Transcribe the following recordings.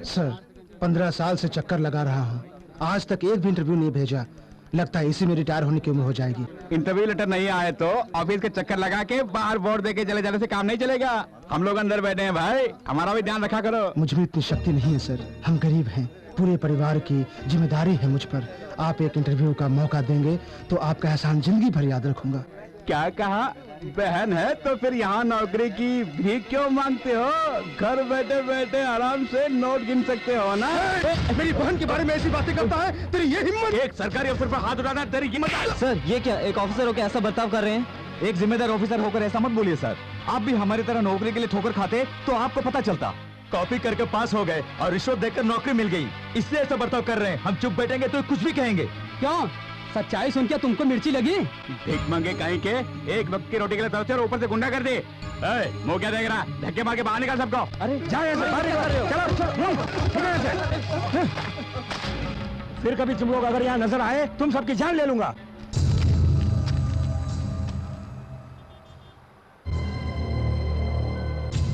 Sir 15 साल से चक्कर लगा रहा हूँ, आज तक एक भी इंटरव्यू नहीं भेजा। लगता है इसी में रिटायर होने की उम्र हो जाएगी। इंटरव्यू लेटर नहीं आए तो ऑफिस के चक्कर लगा के बाहर बोर्ड दे के चले जाने से काम नहीं चलेगा। हम लोग अंदर बैठे हैं भाई, हमारा भी ध्यान रखा करो। मुझ में इतनी शक्ति नहीं है सर, हम गरीब हैं, पूरे परिवार की जिम्मेदारी है मुझ पर। आप एक इंटरव्यू का मौका देंगे तो आपका एहसान जिंदगी भर याद रखूंगा। क्या कहा? बहन है तो फिर यहाँ नौकरी की भीख क्यों मांगते हो? घर बैठे बैठे आराम से नोट गिन सकते हो ना। मेरी बहन के बारे में ऐसी बातें करता है, तेरी ये हिम्मत? एक सरकारी अफसर पर हाथ उठाना तेरी हिम्मत? सर ये क्या, एक ऑफिसर होकर ऐसा बर्ताव कर रहे हैं? एक जिम्मेदार ऑफिसर होकर ऐसा मत बोलिए सर। आप भी हमारी तरह नौकरी के लिए ठोकर खाते तो आपको पता चलता। कॉपी करके पास हो गए और रिश्वत देकर नौकरी मिल गई, इसलिए ऐसा बर्ताव कर रहे हैं। हम चुप बैठेंगे तो कुछ भी कहेंगे। क्यों? सच्चाई सुन के तुमको मिर्ची लगी? भीख मांगे कहीं के, एक वक्त की रोटी के लिए तरफ से ऊपर से गुंडा कर दे। मुंह क्या देख रहा? धक्के मार के बाहर निकाल सबको। अरे जाओ ऐसे बाहर निकाल। फिर कभी तुम लोग अगर यहाँ नजर आए, तुम सबकी जान ले लूंगा।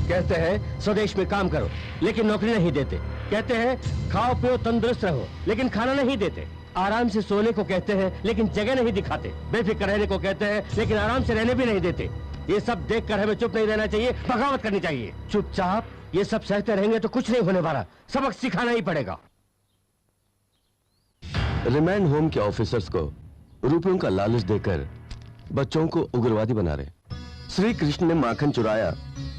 कहते हैं स्वदेश में काम करो लेकिन नौकरी नहीं देते। कहते हैं खाओ पियो तंदुरुस्त रहो लेकिन खाना नहीं देते। आराम से सोने को कहते हैं लेकिन जगह नहीं दिखाते। बेफिक्र रहने को कहते हैं लेकिन आराम से रहने भी नहीं देते। ये सब देखकर हमें चुप नहीं रहना चाहिए, बगावत करनी चाहिए। चुपचाप ये सब सहते रहेंगे तो कुछ नहीं होने वाला, सबक सिखाना ही पड़ेगा। रिमांड होम के ऑफिसर्स को रुपयों का लालच देकर बच्चों को उग्रवादी बना रहे। श्री कृष्ण ने माखन चुराया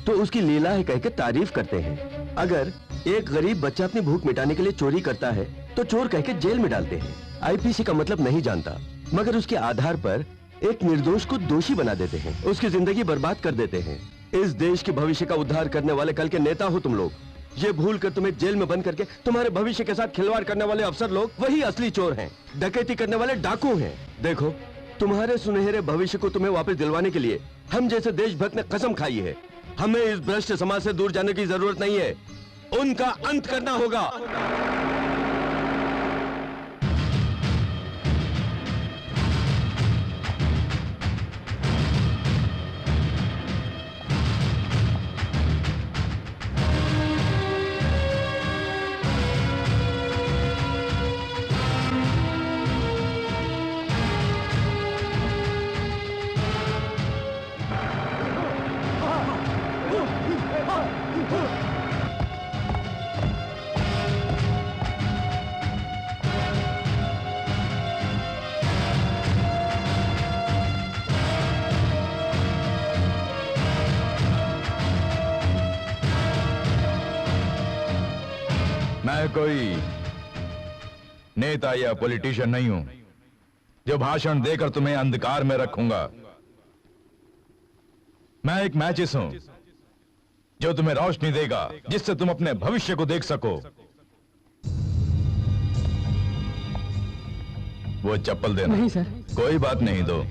तो उसकी लीला है कहकर तारीफ करते हैं। अगर एक गरीब बच्चा अपनी भूख मिटाने के लिए चोरी करता है तो चोर कहकर जेल में डालते हैं। आईपीसी का मतलब नहीं जानता मगर उसके आधार पर एक निर्दोष को दोषी बना देते हैं, उसकी जिंदगी बर्बाद कर देते हैं। इस देश के भविष्य का उद्धार करने वाले कल के नेता हो तुम लोग। ये भूल कर तुम्हें जेल में बंद करके तुम्हारे भविष्य के साथ खिलवाड़ करने वाले अफसर लोग वही असली चोर हैं, डकैती करने वाले डाकू हैं। देखो तुम्हारे सुनहरे भविष्य को तुम्हें वापस दिलवाने के लिए हम जैसे देशभक्त ने कसम खाई है। हमें इस भ्रष्ट समाज से दूर जाने की जरूरत नहीं है, उनका अंत करना होगा। मैं कोई नेता या पॉलिटिशियन नहीं हूं जो भाषण देकर तुम्हें अंधकार में रखूंगा। मैं एक मैचिस हूं जो तुम्हें रोशनी देगा जिससे तुम अपने भविष्य को देख सको। वो चप्पल देना। नहीं सर। कोई बात नहीं, दो।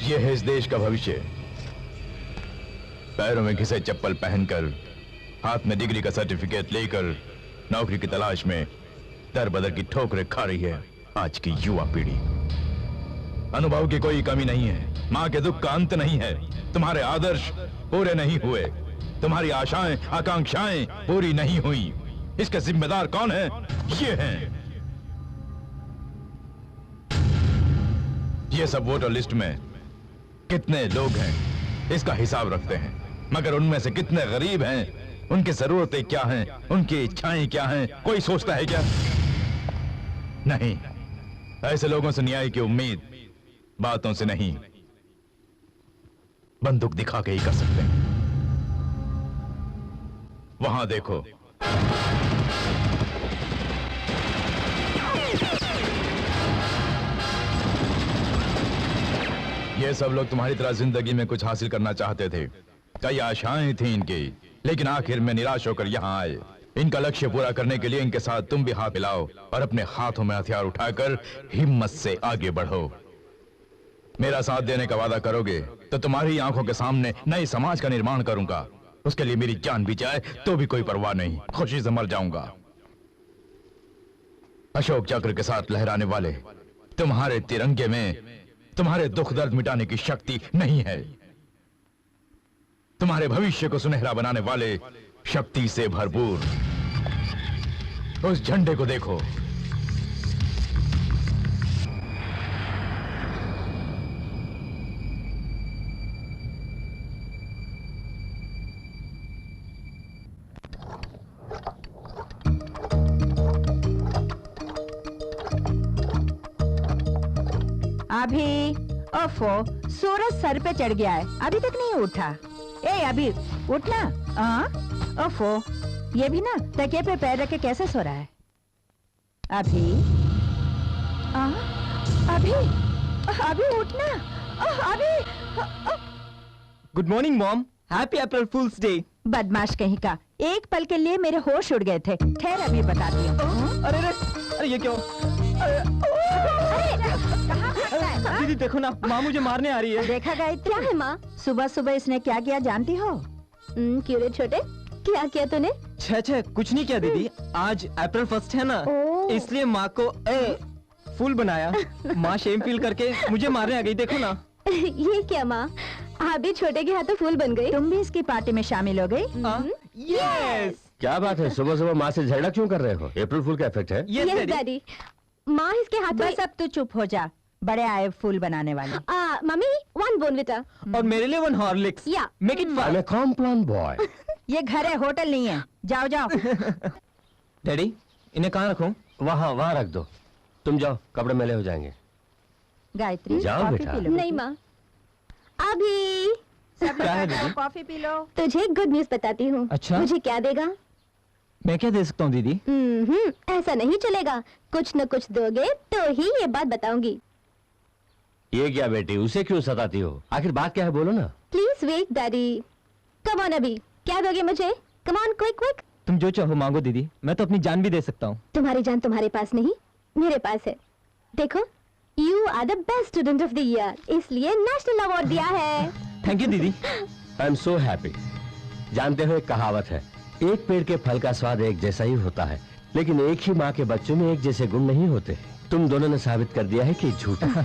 यह है इस देश का भविष्य। पैरों में घिसे चप्पल पहनकर, हाथ में डिग्री का सर्टिफिकेट लेकर नौकरी की तलाश में दर बदर की ठोकरें खा रही है आज की युवा पीढ़ी। अनुभव की कोई कमी नहीं है, मां के दुख का अंत नहीं है। तुम्हारे आदर्श पूरे नहीं हुए, तुम्हारी आशाएं आकांक्षाएं पूरी नहीं हुई। इसके जिम्मेदार कौन है? ये हैं। ये सब वोटर लिस्ट में कितने लोग हैं इसका हिसाब रखते हैं, मगर उनमें से कितने गरीब हैं, उनकी जरूरतें क्या हैं, उनकी इच्छाएं क्या हैं, कोई सोचता है क्या? नहीं। ऐसे लोगों से न्याय की उम्मीद बातों से नहीं, बंदूक दिखा के ही कर सकते हैं। वहां देखो, ये सब लोग तुम्हारी तरह जिंदगी में कुछ हासिल करना चाहते थे। कई आशाएं थी इनकी, लेकिन आखिर में निराश होकर यहां आए। इनका लक्ष्य पूरा करने के लिए इनके साथ तुम भी हाथ मिलाओ और अपने हाथों में हथियार उठाकर हिम्मत से आगे बढ़ो। मेरा साथ देने का वादा करोगे तो तुम्हारी आंखों के सामने नए समाज का निर्माण करूंगा। उसके लिए मेरी जान भी जाए तो भी कोई परवाह नहीं, खुशी से मर जाऊंगा। अशोक चक्र के साथ लहराने वाले तुम्हारे तिरंगे में तुम्हारे दुख दर्द मिटाने की शक्ति नहीं है। तुम्हारे भविष्य को सुनहरा बनाने वाले शक्ति से भरपूर उस झंडे को देखो। अभी ओफो, सूरज सर पे चढ़ गया है, अभी तक नहीं उठा। ए अभी उठना। ओफो, ये भी ना तकिए पे पैर रख के कैसे सो रहा है? अभी अभी उठना। अभी good morning mom, happy April fools day. बदमाश कहीं का, एक पल के लिए मेरे होश उड़ गए थे। ठहर अभी बताती हूँ। अरे ये क्यों? कहाँ भागता है? दीदी देखो ना, माँ मुझे मारने आ रही है। देखा गायत्री? क्या है माँ? सुबह सुबह इसने क्या किया जानती हो? क्यों रे छोटे, क्या किया तूने? छे कुछ नहीं किया दीदी, आज अप्रैल फर्स्ट है ना, इसलिए माँ को फूल बनाया। माँ शेम फील करके मुझे मारने आ गई, देखो ना। ये क्या माँ, आप भी छोटे के हाथों फूल बन गई? तुम भी इसकी पार्टी में शामिल हो गई? यस। क्या बात है, सुबह सुबह माँ से झगड़ा क्यों कर रहे हो? अप्रैल फूल का इफेक्ट है? Yes daddy. माँ इसके हाथों बस अब तू चुप हो जा, बड़े आए फूल बनाने वाले। मम्मी, 1 बोर्नविटा और मेरे लिए 1 हॉर्लिक्स। या मेक इट 5। Complan boy. ये घर है, होटल नहीं है। जाओ जाओ। डैडी, इन्हें कहाँ रखूं? वहाँ रख दो। तुम जाओ, कपड़े मैले हो जाएंगे। गायत्री, जाओ कॉफी बेटा। P low. नहीं माँ, अभी सब क्या है लोग दीदी? Coffee P low. तुझे गुड न्यूज बताती हूँ। अच्छा? मुझे क्या देगा? मैं क्या दे सकता हूँ दीदी? ऐसा नहीं चलेगा, कुछ न कुछ दोगे तो ही ये बात बताऊंगी। ये क्या बेटी, उसे क्यों सताती हो? आखिर बात क्या है, बोलो ना। Please wait daddy. Come on अभी, क्या दोगे मुझे? Come on, quick quick. तुम जो चाहो मांगो दीदी, मैं तो अपनी जान भी दे सकता हूँ। तुम्हारी जान तुम्हारे पास नहीं, मेरे पास है। देखो, you are the best student of the year, इसलिए नेशनल अवार्ड दिया है। थैंक यू दीदी। I am so happy. जानते हो, एक कहावत है, एक पेड़ के फल का स्वाद एक जैसा ही होता है, लेकिन एक ही माँ के बच्चों में एक जैसे गुण नहीं होते। तुम दोनों ने साबित कर दिया है कि झूठा।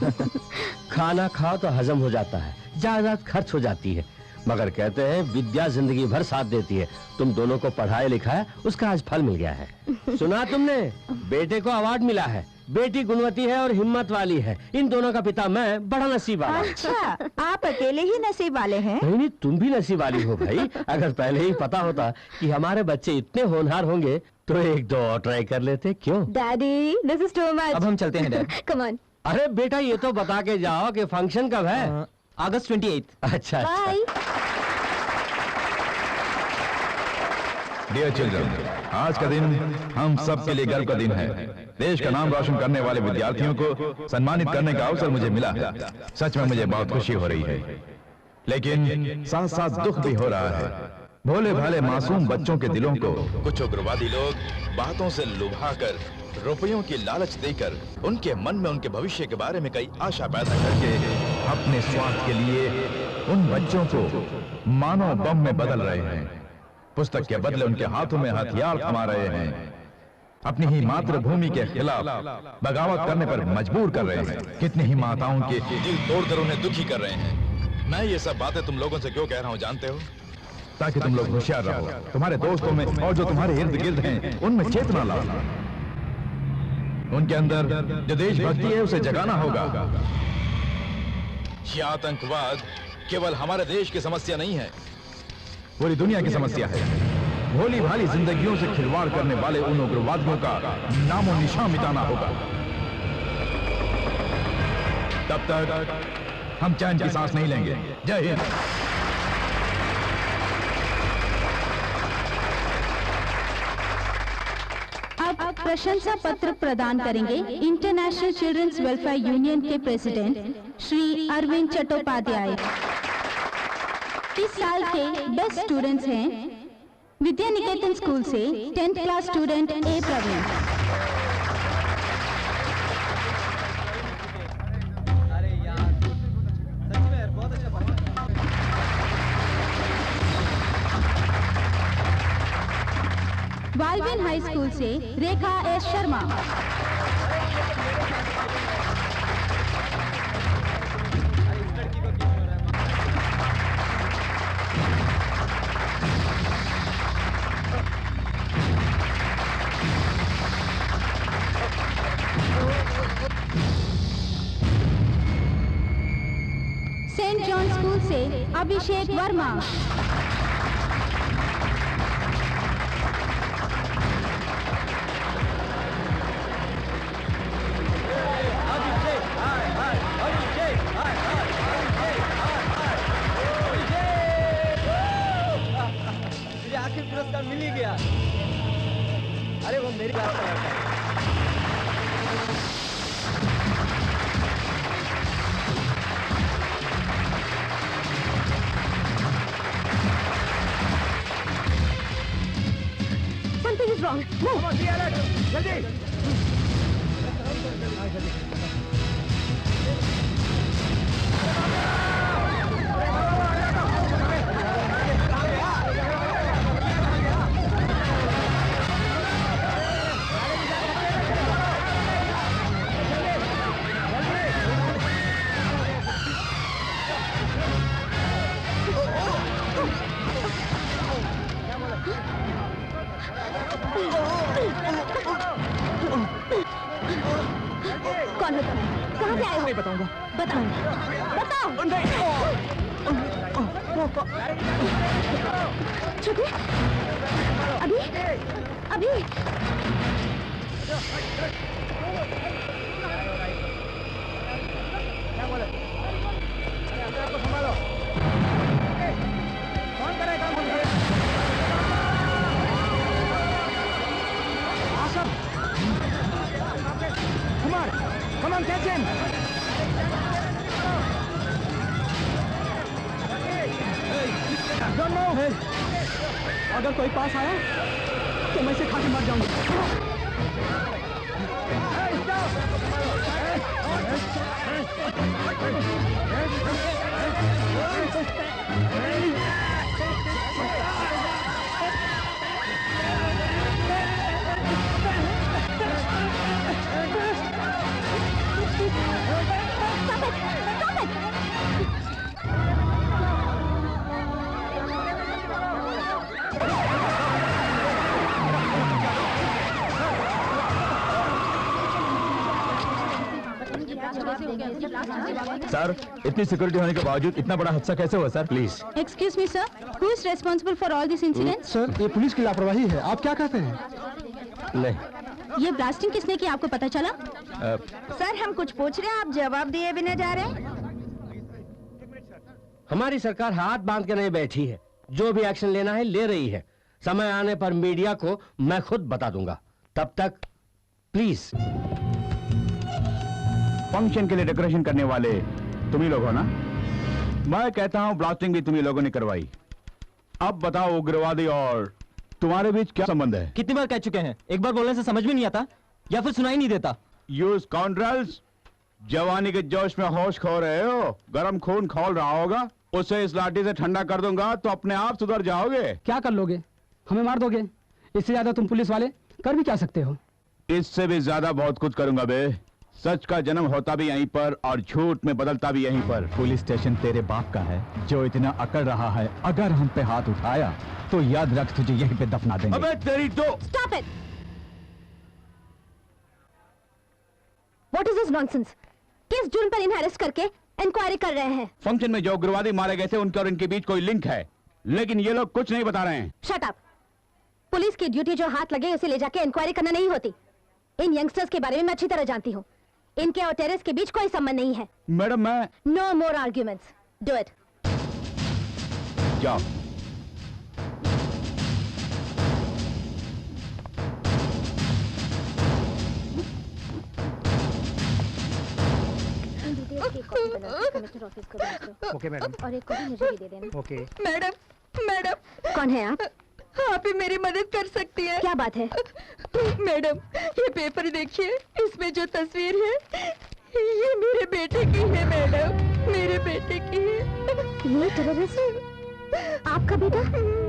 खाना खाओ तो हजम हो जाता है, जायदाद खर्च हो जाती है, मगर कहते हैं विद्या जिंदगी भर साथ देती है। तुम दोनों को पढ़ाया लिखाया, उसका आज फल मिल गया है। सुना तुमने, बेटे को अवार्ड मिला है। बेटी गुणवती है और हिम्मत वाली है। इन दोनों का पिता मैं, बड़ा नसीब वाला। अच्छा, आप अकेले ही नसीब वाले हैं? नहीं, तुम भी नसीब वाली हो भाई। अगर पहले ही पता होता कि हमारे बच्चे इतने होनहार होंगे तो 1-2 और ट्राई कर लेते, क्यों? Daddy, this is too much. अब हम चलते हैं डैड। Come on. अरे बेटा, ये तो बता के जाओ कि फंक्शन कब है? अगस्त 28। अच्छा। बाय। डियर चिल्ड्रन, आज का दिन हम सब के लिए गर्व का दिन है। देश का नाम रोशन करने वाले विद्यार्थियों को सम्मानित करने का अवसर मुझे मिला है। सच में मुझे बहुत खुशी हो रही है, लेकिन साथ साथ दुख भी हो रहा है। भोले भाले मासूम बच्चों के दिलों को कुछ उग्रवादी लोग बातों से लुभाकर, रुपयों की लालच देकर, उनके मन में उनके भविष्य के बारे में कई आशा पैदा करके अपने स्वार्थ के लिए उन बच्चों को मानव बम में बदल रहे हैं। पुस्तक के बदले उनके हाथों में हथियार थमा रहे हैं। अपनी ही मातृभूमि के खिलाफ बगावत करने पर मजबूर कर रहे हैं। कितनी ही माताओं के दिल तोड़कर उन्हें दुखी कर रहे हैं। मैं ये सब बातें तुम लोगों से क्यों कह रहा हूँ जानते हो? ताकि तुम लोग होशियार रहो, तुम्हारे दोस्तों में और जो तुम्हारे इर्द गिर्द हैं उनमें चेतना लाओ। उनके अंदर जो देशभक्ति है उसे जगाना होगा। यह आतंकवाद केवल हमारे देश की समस्या नहीं है, पूरी दुनिया की समस्या है। भोली भाली जिंदगियों से खिलवाड़ करने वाले उन उग्रवादियों का नामो निशान मिटाना होगा। तब तक हम चैन की सांस नहीं लेंगे। जय हिंद। अब प्रशंसा पत्र प्रदान करेंगे इंटरनेशनल चिल्ड्रंस वेलफेयर यूनियन के प्रेसिडेंट श्री अरविंद चट्टोपाध्याय। इस साल के बेस्ट स्टूडेंट्स हैं विद्या निकेतन स्कूल से 10th class student A Praveen. वाल्विन हाई स्कूल से Rekha S Sharma. Saint John school से अभिषेक वर्मा। आखिर पुरस्कार मिल ही गया। अरे वो मेरी बात कर रहा था। Something is wrong. Move. जल्दी। कौन हो तुम? कहाँ से आए हो? नहीं बताऊंगा। बताओ, बताओ। छोटे, अभी, अभी। कौन करेगा? Come on, catch him! Don't move! अगर कोई पास आया तो मैं इसे खा के मर जाऊंगा। सर, इतनी सिक्योरिटी होने के बावजूद इतना बड़ा हादसा कैसे हुआ sir? Please. Excuse me sir, who is responsible for all this incident? Sir, ये पुलिस की लापरवाही है। आप क्या कहते हैं? नहीं। ये ब्लास्टिंग किसने की आपको पता चला? सर हम कुछ पूछ रहे हैं, आप जवाब दिए बिना जा रहे हैं। हमारी सरकार हाथ बांध के नहीं बैठी है, जो भी एक्शन लेना है ले रही है। समय आने पर मीडिया को मैं खुद बता दूंगा। तब तक प्लीज। फंक्शन के लिए डेकोरेशन करने वाले तुम ही लोग हो ना? मैं कहता हूं ब्लास्टिंग भी तुम ही लोगों ने करवाई। अब बताओ उग्रवादी और तुम्हारे बीच क्या संबंध है? कितनी बार कह चुके हैं, एक बार बोलने से समझ में नहीं आता या फिर सुनाई नहीं देता। यू स्काउंड्रल्स, जवानी के जोश में होश खो रहे हो। गरम खून खौल रहा होगा, उसे इस लाठी से ठंडा कर दूंगा तो अपने आप सुधर जाओगे। क्या कर लोगे? हमें मार दोगे? इससे ज्यादा तुम पुलिस वाले कर भी क्या सकते हो? इससे भी ज्यादा बहुत कुछ करूंगा बे। सच का जन्म होता भी यहीं पर और झूठ में बदलता भी यहीं पर। पुलिस स्टेशन तेरे बाप का है जो इतना अकड़ रहा है। अगर हम पे हाथ उठाया तो याद रख तुझे यहीं पे दफना देंगे। अबे तेरी तो। Stop it! What is this nonsense? किस जुर्म पर इन्हें अरेस्ट करके इंक्वायरी कर रहे हैं? फंक्शन में जो उग्रवादी मारे गए थे उनके और इनके बीच कोई लिंक है, लेकिन ये लोग कुछ नहीं बता रहे हैं। Shut up! पुलिस की ड्यूटी जो हाथ लगे उसे ले जाके इंक्वायरी करना नहीं होती। इन यंगस्टर्स के बारे में मैं अच्छी तरह जानती हूँ। इनके और टेररिस्ट के बीच कोई संबंध नहीं है। मैडम मैं। No more arguments. Do it. जाओ। Okay madam. और एक कॉपी मुझे भी दे देना। ओके। Madam, madam. कौन है आप? आप ही मेरी मदद कर सकती हैं। क्या बात है? मैडम, ये पेपर देखिए, इसमें जो तस्वीर है ये मेरे बेटे की है। मैडम, मेरे बेटे की है। ये टेररिस्ट? आपका बेटा?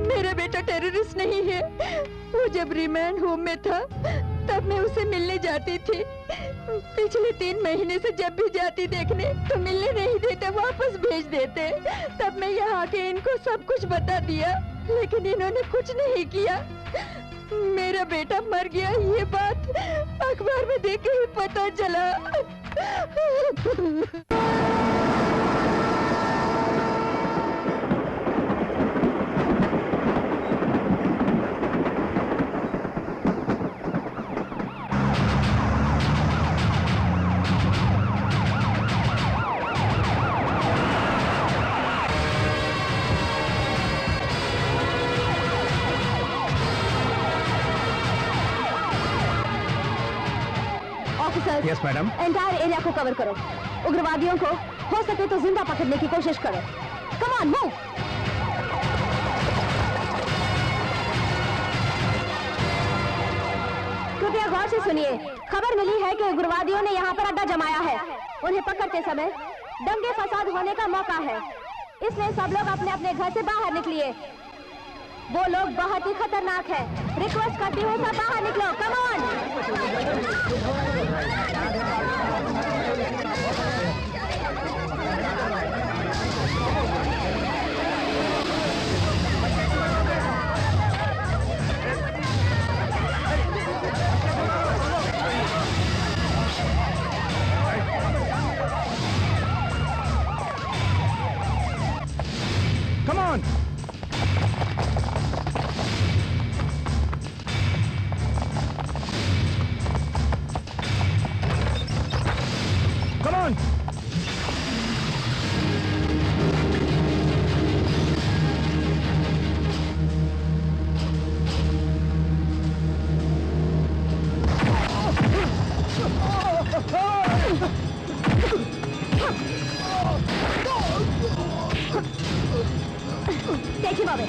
मेरा बेटा टेररिस्ट नहीं है। वो जब रिमांड होम में था तब मैं उसे मिलने जाती थी। पिछले 3 महीने से जब भी जाती देखने तो मिलने नहीं देते, वापस भेज देते। तब मैं यहाँ आके इनको सब कुछ बता दिया, लेकिन इन्होंने कुछ नहीं किया। मेरा बेटा मर गया, ये बात अखबार में देख के ही पता चला। Officers, Yes, madam. Entire area को कवर करो। उग्रवादियों को हो सके तो जिंदा पकड़ने की कोशिश करो। Come on, move. कृपया गौर से सुनिए। खबर मिली है कि उग्रवादियों ने यहाँ पर अड्डा जमाया है। उन्हें पकड़ते समय दंगे फसाद होने का मौका है, इसलिए सब लोग अपने अपने घर से बाहर निकलिए। वो लोग बहुत ही खतरनाक है। रिक्वेस्ट करती हूँ सब बाहर निकलो। Come on. Come on! Come on! Take him away.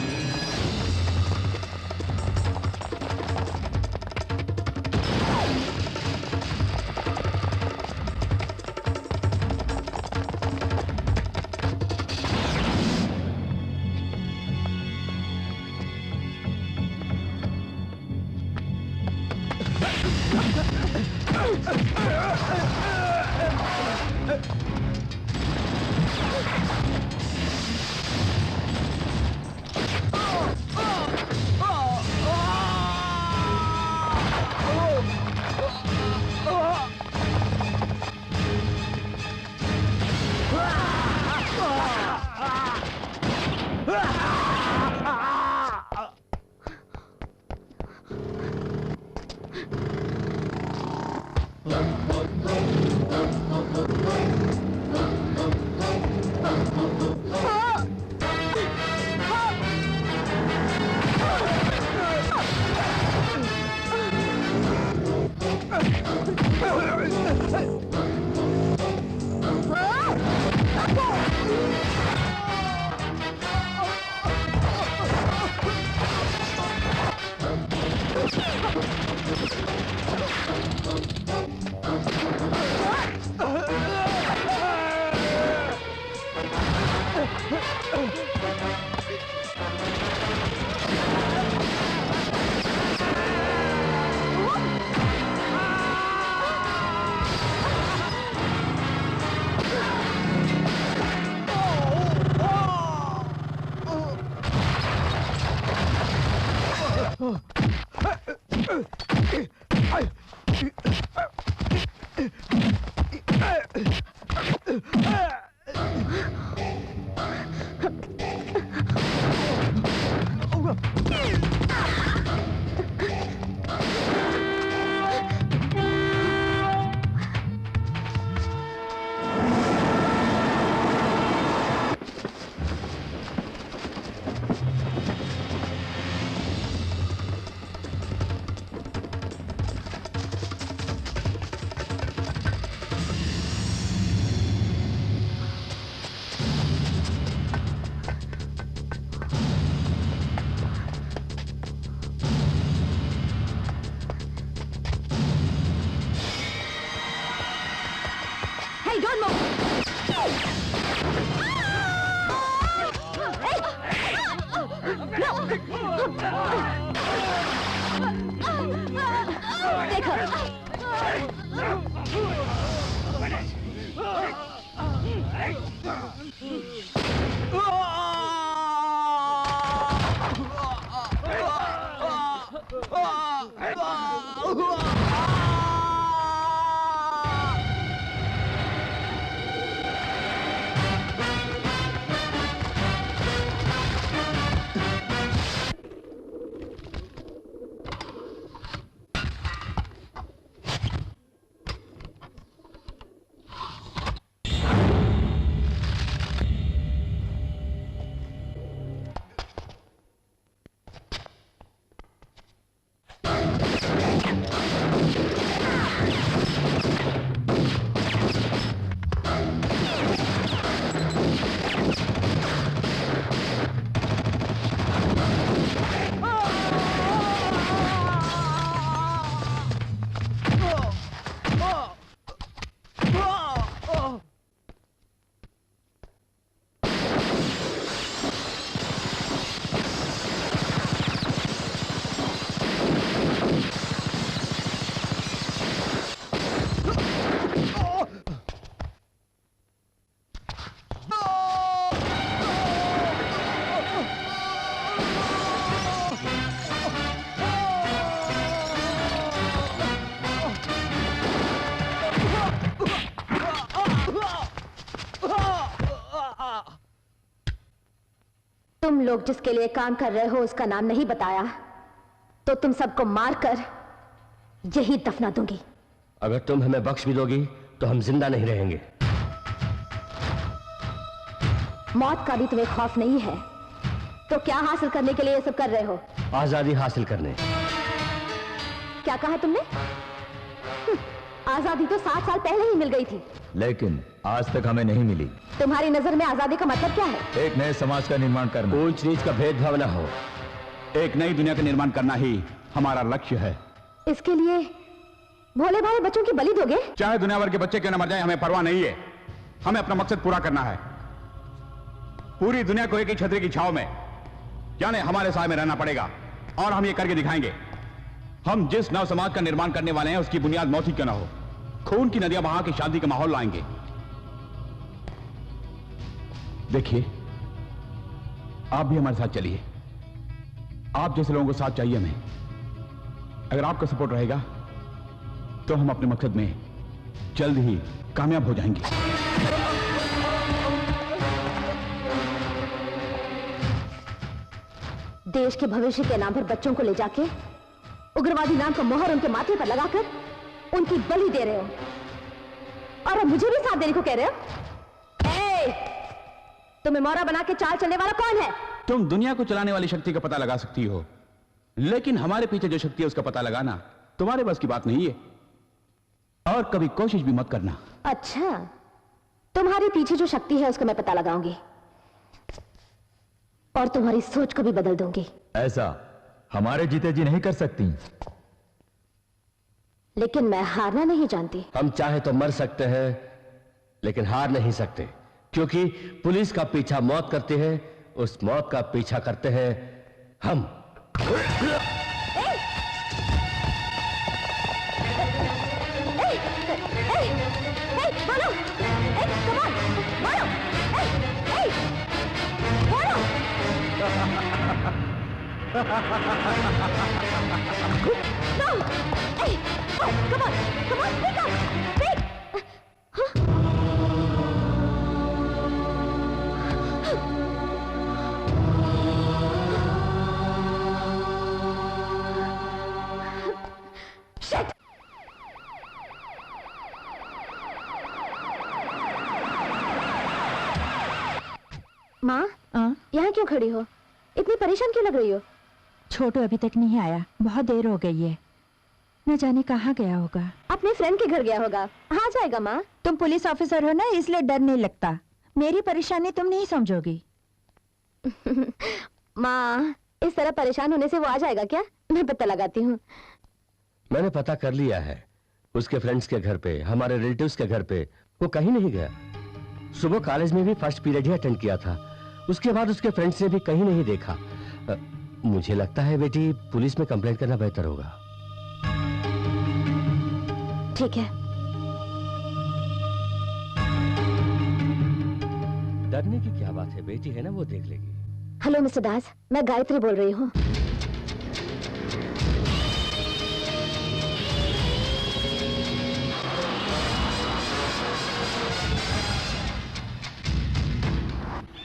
तुम लोग जिसके लिए काम कर रहे हो उसका नाम नहीं बताया तो तुम सबको मारकर यही दफना दूंगी। अगर तुम हमें बख्श भी दोगी तो हम जिंदा नहीं रहेंगे। मौत का भी तुम्हें खौफ नहीं है तो क्या हासिल करने के लिए ये सब कर रहे हो? आजादी हासिल करने। क्या कहा तुमने? आजादी तो 7 साल पहले ही मिल गई थी। लेकिन आज तक हमें नहीं मिली। तुम्हारी नजर में आजादी का मतलब क्या है? एक नए समाज का निर्माण करना। ऊंच नीच का भेदभाव ना हो। एक नई दुनिया का निर्माण करना ही हमारा लक्ष्य है। इसके लिए भोले भाले बच्चों की बलि दोगे? चाहे दुनिया भर के बच्चे क्यों न मर जाए, हमें परवाह नहीं है। हमें अपना मकसद पूरा करना है। पूरी दुनिया को एक ही छतरी की छांव में, यानी हमारे साए में रहना पड़ेगा और हम ये करके दिखाएंगे। हम जिस नव समाज का निर्माण करने वाले हैं उसकी बुनियाद मौत ही क्यों ना हो, खून की नदियां बहा के शांति का माहौल लाएंगे। देखिए, आप भी हमारे साथ चलिए। आप जैसे लोगों को साथ चाहिए हमें। अगर आपका सपोर्ट रहेगा तो हम अपने मकसद में जल्द ही कामयाब हो जाएंगे। देश के भविष्य के नाम पर बच्चों को ले जाके उग्रवादी नाम का मोहर उनके माथे पर लगाकर उनकी बलि दे रहे हो और अब मुझे भी साथ देने को कह रहे हो? तुम्हें मोहरा बना के चाल चलने वाला कौन है? तुम दुनिया को चलाने वाली शक्ति का पता लगा सकती हो, लेकिन हमारे पीछे जो शक्ति है उसका पता लगाना तुम्हारे बस की बात नहीं है और कभी कोशिश भी मत करना। अच्छा, तुम्हारे पीछे जो शक्ति है उसका मैं पता लगाऊंगी और तुम्हारी सोच को भी बदल दूंगी। ऐसा हमारे जीते जी नहीं कर सकती। लेकिन मैं हारना नहीं जानती। हम चाहे तो मर सकते हैं लेकिन हार नहीं सकते, क्योंकि पुलिस का पीछा मौत करती है, उस मौत का पीछा करते हैं हम। No! Hey! Oh, come on! Come on! Pick up! Pick! Shit! माँ, यहाँ क्यों खड़ी हो? इतनी परेशान क्यों लग रही हो? छोटू अभी तक नहीं आया, बहुत देर हो गई है। न जाने कहाँ गया होगा। अपने फ्रेंड के घर गया होगा। आ जाएगा माँ। तुम पुलिस ऑफिसर हो ना, इसलिए डर नहीं लगता। मेरी परेशानी तुम नहीं समझोगी। माँ, इस तरह परेशान होने से वो आ जाएगा क्या? मैं पता लगाती हूँ। मैंने पता कर लिया है। उसके फ्रेंड्स के घर पे, हमारे रिलेटिव्स के घर पे वो कहीं नहीं गया। सुबह कॉलेज में भी फर्स्ट पीरियड ही अटेंड किया था। उसके बाद उसके फ्रेंड्स ने भी कहीं नहीं देखा। मुझे लगता है बेटी, पुलिस में कंप्लेंट करना बेहतर होगा। ठीक है। डरने की क्या बात है, बेटी है ना, वो देख लेगी। हेलो मिस्टर दास, मैं गायत्री बोल रही हूँ।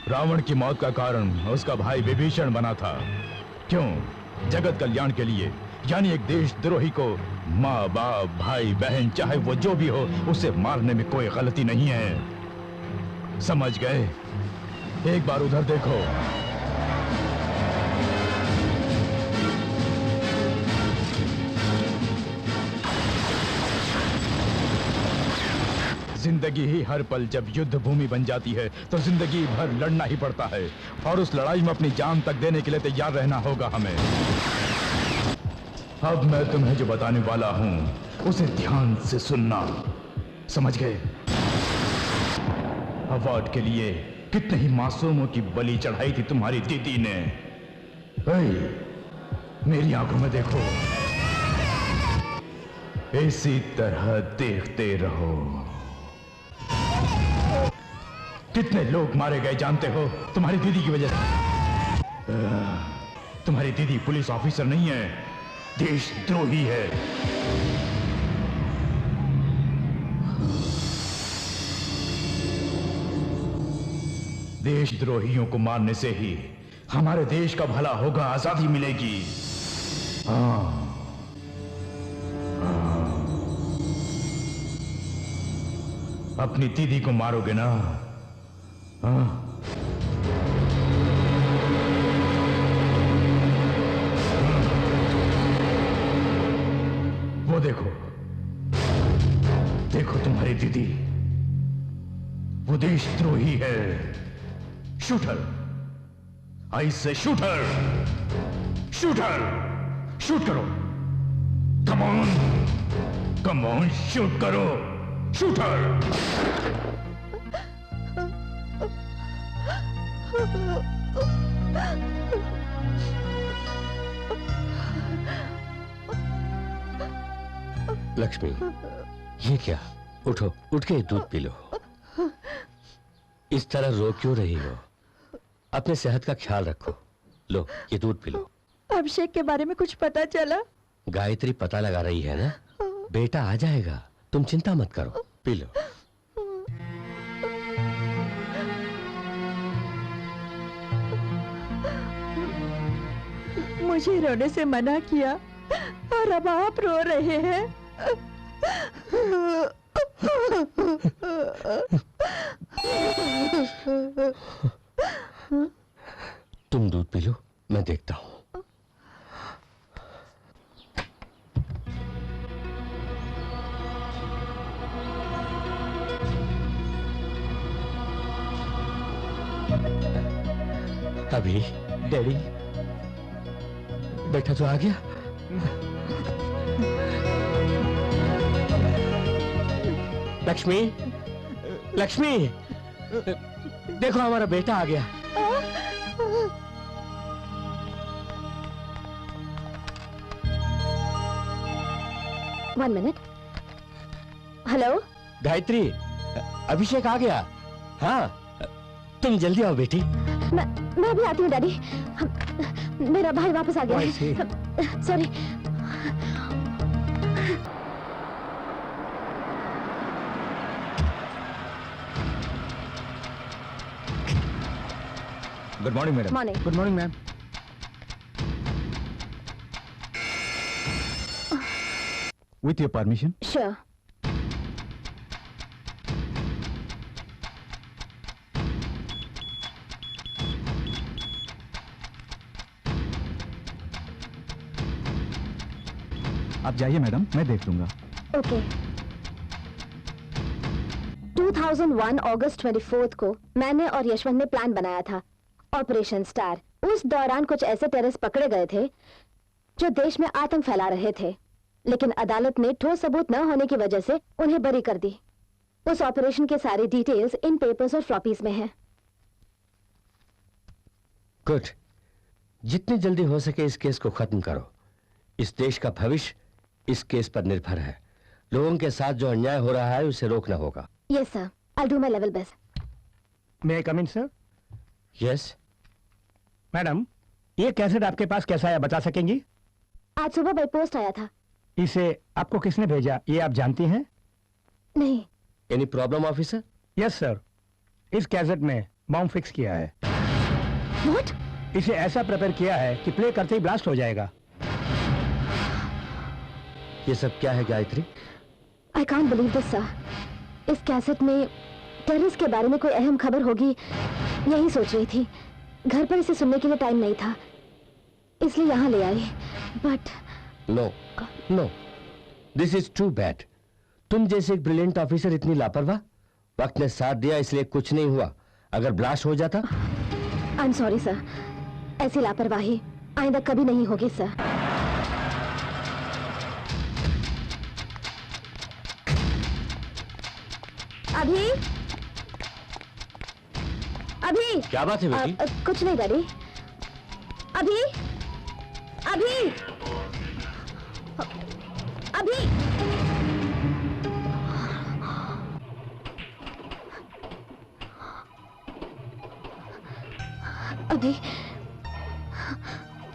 रावण की मौत का कारण उसका भाई विभीषण बना था। क्यों? जगत कल्याण के लिए, यानी एक देशद्रोही को माँ बाप भाई बहन चाहे वो जो भी हो उसे मारने में कोई गलती नहीं है। समझ गए? एक बार उधर देखो। जिंदगी ही हर पल जब युद्ध भूमि बन जाती है तो जिंदगी भर लड़ना ही पड़ता है और उस लड़ाई में अपनी जान तक देने के लिए तैयार रहना होगा हमें। अब मैं तुम्हें जो बताने वाला हूं उसे ध्यान से सुनना, समझ गए? अवार्ड के लिए कितने ही मासूमों की बलि चढ़ाई थी तुम्हारी दीदी ने। मेरी आंखों में देखो, इसी तरह देखते रहो। कितने लोग मारे गए जानते हो तुम्हारी दीदी की वजह से? तुम्हारी दीदी पुलिस ऑफिसर नहीं है, देशद्रोही है। देशद्रोहियों को मारने से ही हमारे देश का भला होगा, आजादी मिलेगी। हाँ। अपनी दीदी को मारोगे ना? हाँ। वो देखो, देखो तुम्हारी दीदी, वो देशद्रोही है। शूटर, आई से शूटर, शूटर, शूट करो। Come on, come on, shoot करो, शूटर। लक्ष्मी, ये क्या? उठो, उठ के दूध पी लो। इस तरह रो क्यों रही हो? अपने सेहत का ख्याल रखो। लो, ये दूध पी लो। अभिषेक के बारे में कुछ पता चला? गायत्री पता लगा रही है ना। बेटा आ जाएगा, तुम चिंता मत करो। P low. मुझे रोने से मना किया और अब आप रो रहे हैं। तुम दूध पी लो, मैं देखता हूं। अभी डैडी, बेटा तो आ गया। लक्ष्मी, लक्ष्मी, देखो हमारा बेटा आ गया। One minute. हेलो गायत्री, अभिषेक आ गया। हाँ, तुम जल्दी आओ बेटी। मैं अभी आती हूँ डैडी। मेरा भाई वापस आ गया है। Sorry. Good morning madam. Morning. Good morning ma'am. With your permission. Sure. आप जाइए मैडम, मैं देख लूंगा। ओके। 2001 अगस्त 24 को मैंने और यशवंत ने प्लान बनाया था, ऑपरेशन स्टार। उस दौरान कुछ ऐसे टेररिस्ट पकड़े गए थे जो देश में आतंक फैला रहे थे, लेकिन अदालत ने ठोस सबूत न होने की वजह से उन्हें बरी कर दी। उस ऑपरेशन के सारी डिटेल्स इन पेपर्स और फ्लॉपीज में हैं। गुड। जितनी जल्दी हो सके इस केस को खत्म करो। इस देश का भविष्य इस केस पर निर्भर है। लोगों के साथ जो अन्याय हो रहा है उसे रोकना होगा। Yes sir, I do my level best. May I come in sir? Yes. Madam, ये कैसेट आपके पास कैसा आया, बता सकेंगी? आज सुबह बाई पोस्ट आया था। इसे आपको किसने भेजा, ये आप जानती हैं? नहीं। Any problem officer? Yes sir, इस कैसेट में बॉम्ब फिक्स किया है। What? इसे ऐसा प्रिपेयर किया है कि प्ले करते ही ब्लास्ट हो जाएगा। ये सब क्या है Gayatri? I can't believe this sir. इस कैसेट में टेररिस्ट के बारे में कोई अहम खबर होगी, यही सोच रही थी। घर पर इसे सुनने के लिए टाइम नहीं था, इसलिए यहाँ ले आई। But no no, this is too bad. तुम जैसे एक ब्रिलियंट ऑफिसर इतनी लापरवाह। वक्त ने साथ दिया इसलिए कुछ नहीं हुआ, अगर ब्लास्ट हो जाता। आई एम सॉरी सर, ऐसी लापरवाही आइंदा कभी नहीं होगी सर। अभी अभी क्या बात है बेटी? कुछ नहीं डैडी। अभी अभी अभी अभी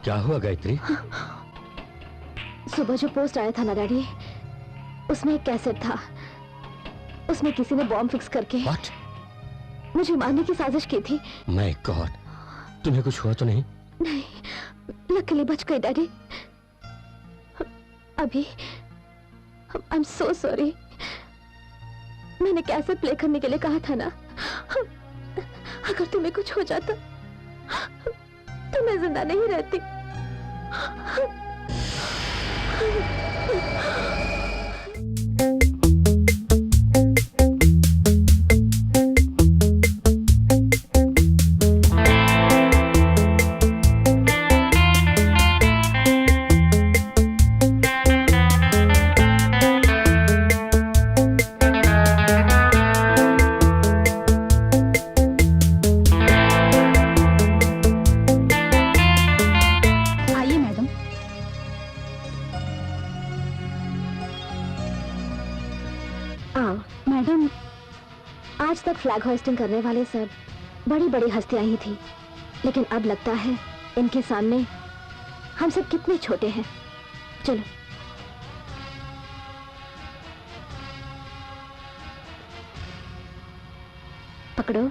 क्या हुआ गायत्री? सुबह जो पोस्ट आया था ना डैडी, उसमें एक कैसेट था। उसमें किसी ने बॉम्ब फिक्स करके What? मुझे मारने की साजिश की थी। माय गॉड, तुम्हें कुछ हुआ तो नहीं? नहीं, लकीली बच गई डैडी। अभी आई एम सो सॉरी। मैंने कैसेट प्ले करने के लिए कहा था ना, अगर तुम्हें कुछ हो जाता तो मैं जिंदा नहीं रहती। फ्लैग होस्टिंग करने वाले सब बड़ी बड़ी हस्तियां ही थी, लेकिन अब लगता है इनके सामने हम सब कितने छोटे हैं। चलो पकड़ो।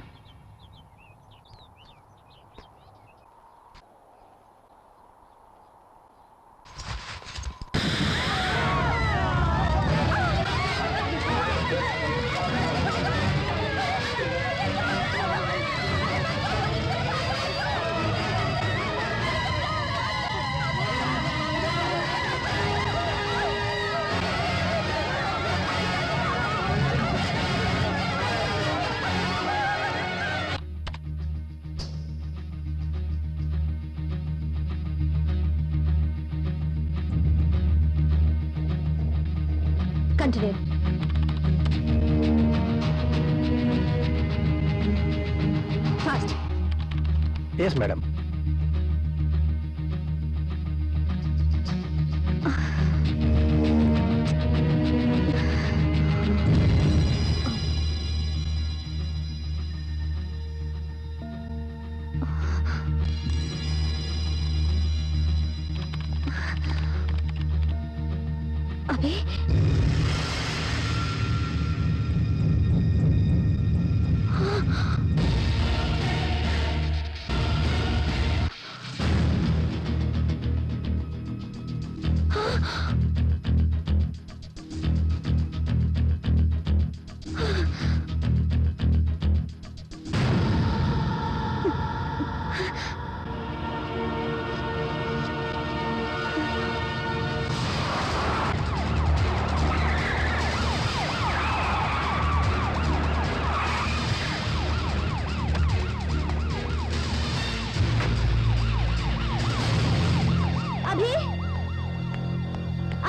Continue. Fast. Yes, madam.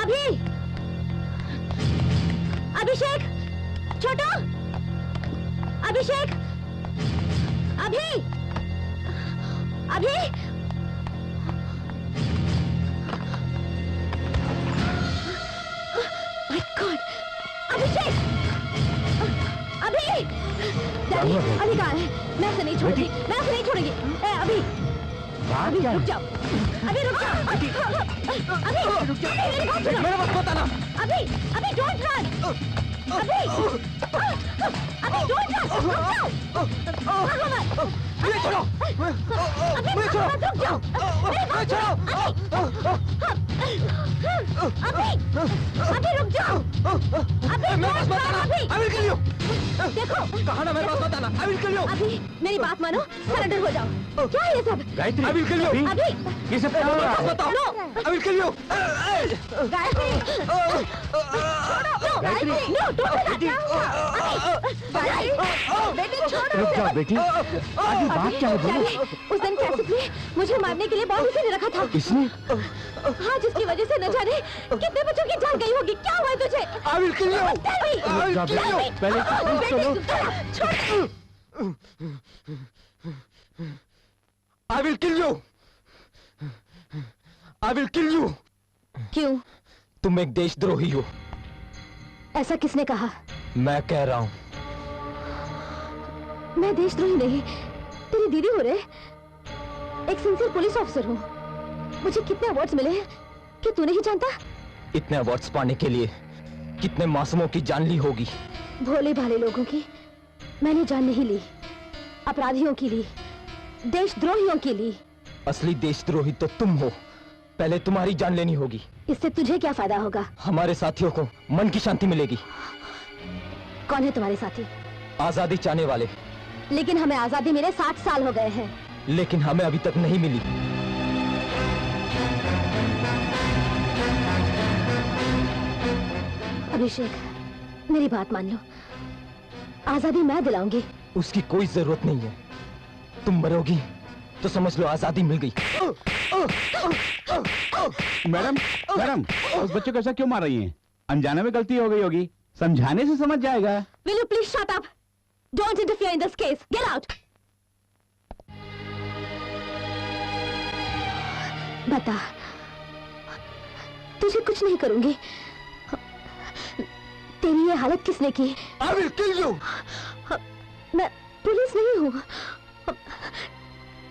अभी अभिषेक, छोटू, अभिषेक, अभी, अभी, माय गॉड, अभिषेक, अभी, डैडी, अभी कहाँ है? मैं उसे नहीं छोड़ूंगी, मैं उसे नहीं छोड़ूंगी। अभी, अभी रुक जाओ, अभी रुक जाओ, अभी रुक जाओ, मेरी बात सुनो, मेरा बात बताना, अभी, अभी डोंट रन, अभी डोंट रन, रुक जाओ, मुझे छोड़ो, मुझे छोड़ो, रुक जाओ, मेरी बात सुनो, अभी रुक जाओ, अभी मेरे पास मत आना, I will kill you, देखो, कहा ना मेरे पास मत आना, I will kill you, अभी मेरी बात मानो, सरेंडर हो जाओ, क्या है ये सब? Gayatri, I will kill you, अभी, ये सब क्या हो रहा है? बताओ, I will kill you, Gayatri, Gayatri, no, don't do that, बेटी छोड़ो, रुक जाओ बेटी, आगे बात क्या है बोलो? उस दिन कैसेट में मुझे मारने के लिए बॉम्ब उसी ने रखा था। इसने? हाँ, जिसकी वजह से न जाने कितने बच्चों की जान गई होगी। क्या हुआ है तुझे? I will kill you. I will kill you. पहले सुनो। I will kill you. I will kill you. क्यों? तुम एक देशद्रोही हो। ऐसा किसने कहा? मैं कह रहा हूँ। मैं देशद्रोही नहीं, तेरी दीदी हो रे। एक सिंसियर पुलिस ऑफिसर हूँ। मुझे कितने अवार्ड्स मिले हैं कि तू नहीं जानता? इतने अवार्ड्स पाने के लिए कितने मासूमों की जान ली होगी। भोले भाले लोगों की मैंने जान नहीं ली, अपराधियों की ली। देशद्रोहियों की ली। असली देशद्रोही तो तुम हो। पहले तुम्हारी जान लेनी होगी। इससे तुझे क्या फायदा होगा? हमारे साथियों को मन की शांति मिलेगी। कौन है तुम्हारे साथी? आजादी चाहने वाले। लेकिन हमें आजादी मिले 60 साल हो गए हैं। लेकिन हमें अभी तक नहीं मिली। अभिषेक, मेरी बात मान लो, आजादी मैं दिलाऊंगी। उसकी कोई जरूरत नहीं है। तुम मरोगी तो समझ लो आजादी मिल गई। मैडम, मैडम, उस बच्चे को ऐसा क्यों मार रही हैं? अनजाने में गलती हो गई होगी, समझाने से समझ जाएगा। Will you please shut up? Don't interfere in this case. Get out. बता, तुझे कुछ नहीं करूंगी। तेरी ये हालत किसने की? I will kill you. मैं पुलिस नहीं हूँ,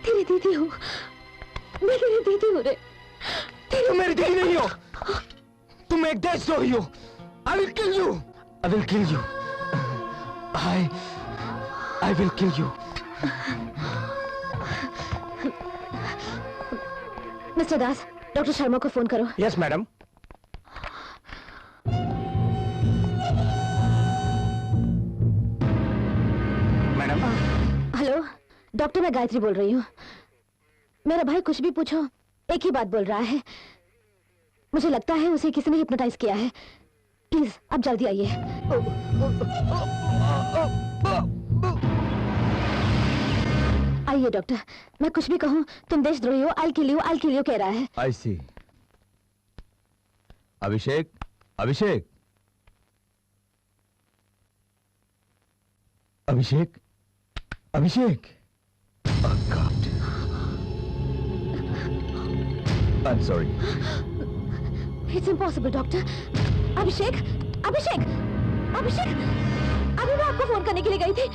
तेरी दीदी हूँ। मैं तेरी दीदी हूँ रे। तुम मेरी दीदी नहीं हो, तुम एक देशद्रोही हो। I will kill you. I will kill you. I will kill you. Mister Das, doctor Sharma को फोन करो। Yes madam. Madam. Hello doctor, मैं गायत्री बोल रही हूँ। मेरा भाई कुछ भी पूछो एक ही बात बोल रहा है। मुझे लगता है उसे किसी ने हिप्नोटाइज किया है। प्लीज अब जल्दी आइए। आइए डॉक्टर, मैं कुछ भी कहूँ तुम देशद्रोही हो। I'll kill you कह रहा है। I see. Abhishek, Abhishek, Abhishek, Abhishek. Oh God. I'm sorry. It's impossible doctor. Abhishek, Abhishek, Abhishek, अभी मैं आपको फोन करने के लिए गई थी।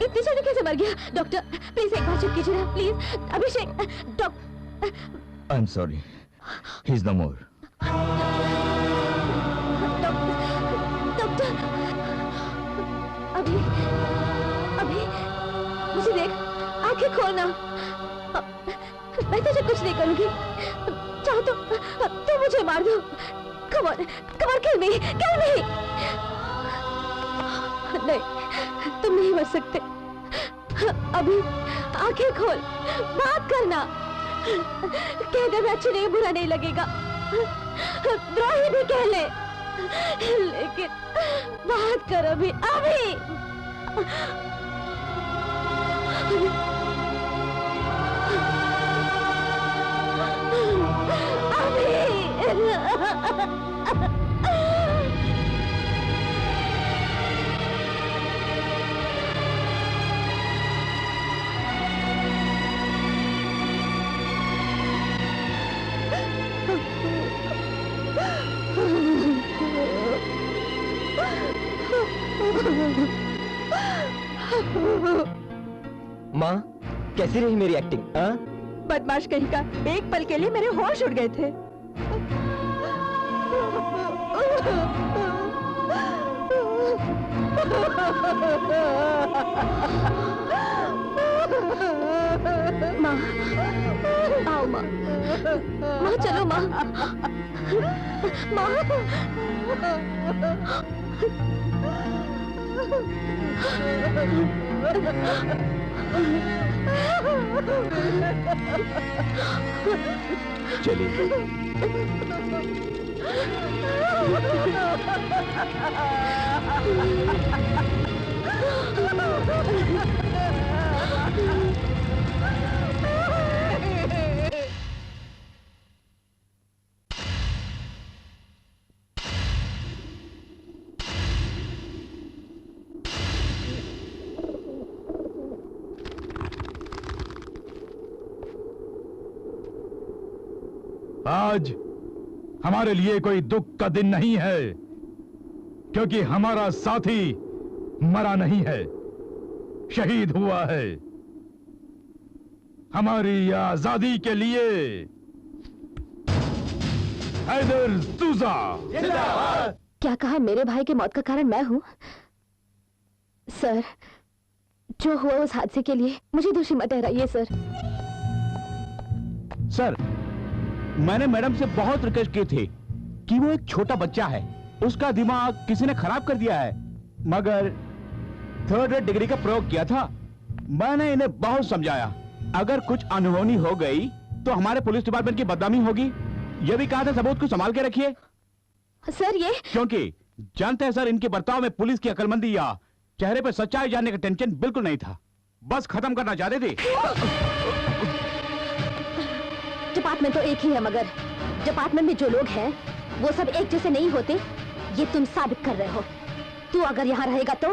इतनी जल्दी कैसे मर गया? डॉक्टर प्लीज एक बार चुप कीजिए ना please. Abhishek, doctor. I'm sorry. He's no more. Doctor, अभी मुझे देख, आंखें खोलना। मैं तुझे कुछ नहीं करूंगी। चाहो तो मुझे मार दो। Come on, kill me, kill me। नहीं, तुम नहीं मर सकते। अभी आंखें खोल, बात करना। कह दे मैं अच्छी नहीं, बुरा नहीं लगेगा। द्रोही भी कह ले, लेकिन बात कर अभी। माँ, कैसी रही मेरी एक्टिंग? बदमाश कहीं का, एक पल के लिए मेरे होश उड़ गए थे। माँ, आओ माँ, माँ चलो माँ, माँ। चलिए। आज हमारे लिए कोई दुख का दिन नहीं है, क्योंकि हमारा साथी मरा नहीं है, शहीद हुआ है। हमारी आजादी के लिए हैदर सूजा जिंदाबाद। क्या कहा? मेरे भाई की मौत का कारण मैं हूं? सर, जो हुआ उस हादसे के लिए मुझे दोषी मत ठहराइए सर। सर, मैंने मैडम से बहुत रिक्वेस्ट की थी कि वो एक छोटा बच्चा है, उसका दिमाग किसी ने खराब कर दिया है, मगर 3rd रेट डिग्री का प्रयोग किया था। मैंने इन्हें बहुत समझाया, अगर कुछ अनहोनी हो गई तो हमारे पुलिस डिपार्टमेंट की बदनामी होगी। यह भी कहा था सबूत को संभाल के रखिए। सर ये क्योंकि जानते हैं सर, इनके बर्ताव में पुलिस की अक्लमंदी या चेहरे पर सच्चाई जानने का टेंशन बिल्कुल नहीं था, बस खत्म करना चाहते थे। डिपार्टमेंट तो एक ही है, मगर डिपार्टमेंट में जो लोग हैं वो सब एक जैसे नहीं होते, ये तुम साबित कर रहे हो। तू अगर यहाँ रहेगा तो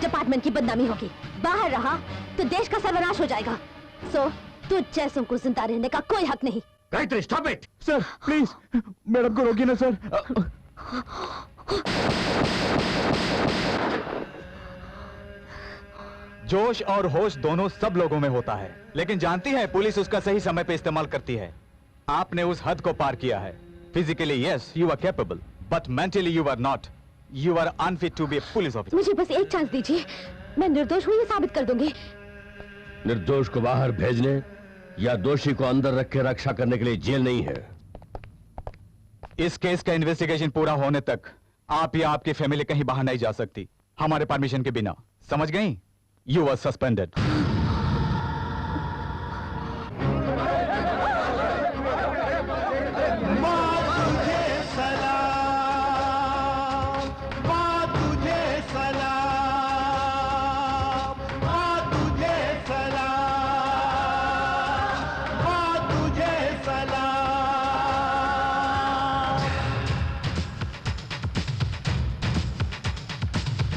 डिपार्टमेंट की बदनामी होगी, बाहर रहा तो देश का सर्वनाश हो जाएगा। सो तू जैसों को जिंदा रहने का कोई हक नहीं। Gayatri, stop it. Sir please, madam को रोकिए ना सर। जोश और होश दोनों सब लोगों में होता है, लेकिन जानती है पुलिस उसका सही समय पे इस्तेमाल करती है। आपने उस हद को पार किया है। Physically yes you are capable, but mentally you are not. You are unfit to be a police officer. मुझे बस एक चांस दीजिए, मैं निर्दोष हूँ ये साबित कर दूंगी। निर्दोष को बाहर भेजने या दोषी को अंदर रख के रक्षा करने के लिए जेल नहीं है। इस केस का इन्वेस्टिगेशन पूरा होने तक आप या आपकी फैमिली कहीं बाहर नहीं जा सकती, हमारे परमिशन के बिना। समझ गई? You were suspended.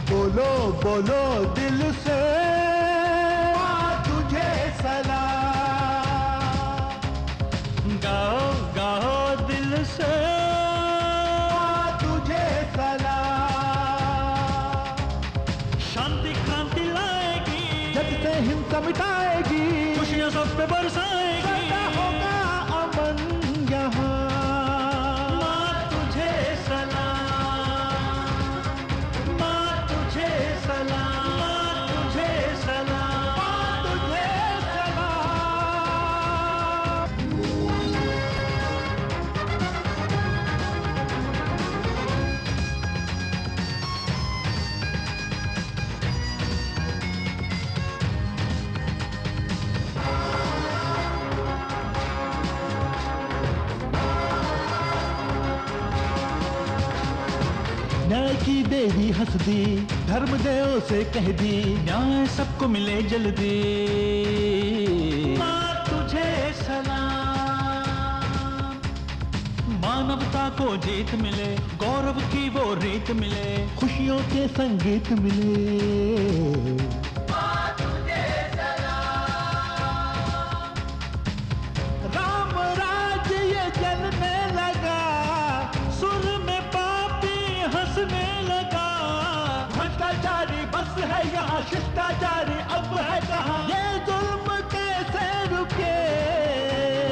बोलो बोलो दिल से तुझे सलाम, गाओ गाओ दिल से तुझे सलाम। शांति क्रांति लाएगी, जग से हिंसा मिटाएगी, खुशियां सब पे बरसाएगी, सदा होगा अमन यहाँ। माँ तुझे सलाम, माँ तुझे सलाम, माँ तुझे सलाम, माँ तुझे न्याय की देवी हंस दी, धर्म देव से कह दी, न्याय सबको मिले जल्दी। माँ तुझे सलाम, मानवता को जीत मिले, गौरव की वो रीत मिले, खुशियों के संगीत मिले। माँ तुझे सलाम, राम राज ये जलने लगा, सुर में पापी हंसने लगा। भ्रष्टाचारी बस है यहाँ, शिष्टाचारी अब है कहाँ, ये जुल्म कैसे रुके।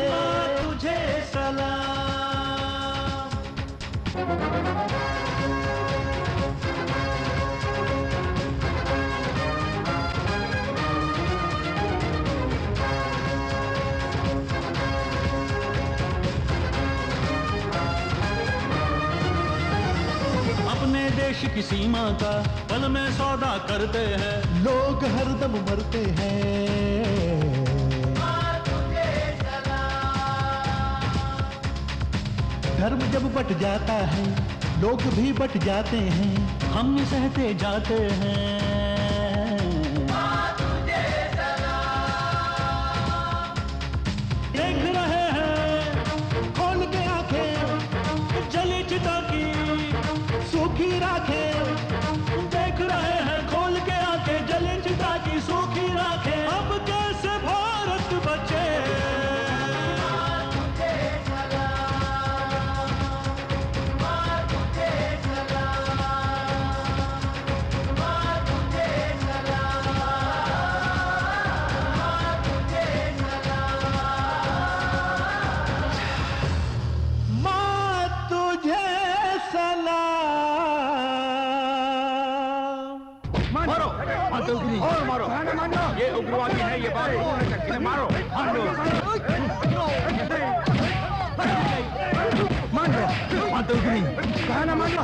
माँ तुझे सलाम। अपने देश की सीमा का पल में सौदा करते हैं, लोग हरदम मरते हैं। धर्म जब बट जाता है, लोग भी बट जाते हैं, हम सहते जाते हैं। देख रहे हैं खोल के आंखें, जली चिता की सूखी राखें। देख रहे हैं खोल के आंखें, जली चिता की सूखी राखें। अब कैसे भारत बचे। माँ तुझे सलाम, माँ तुझे मारो मान लो, मान तो नहीं, कहा ना मान लो,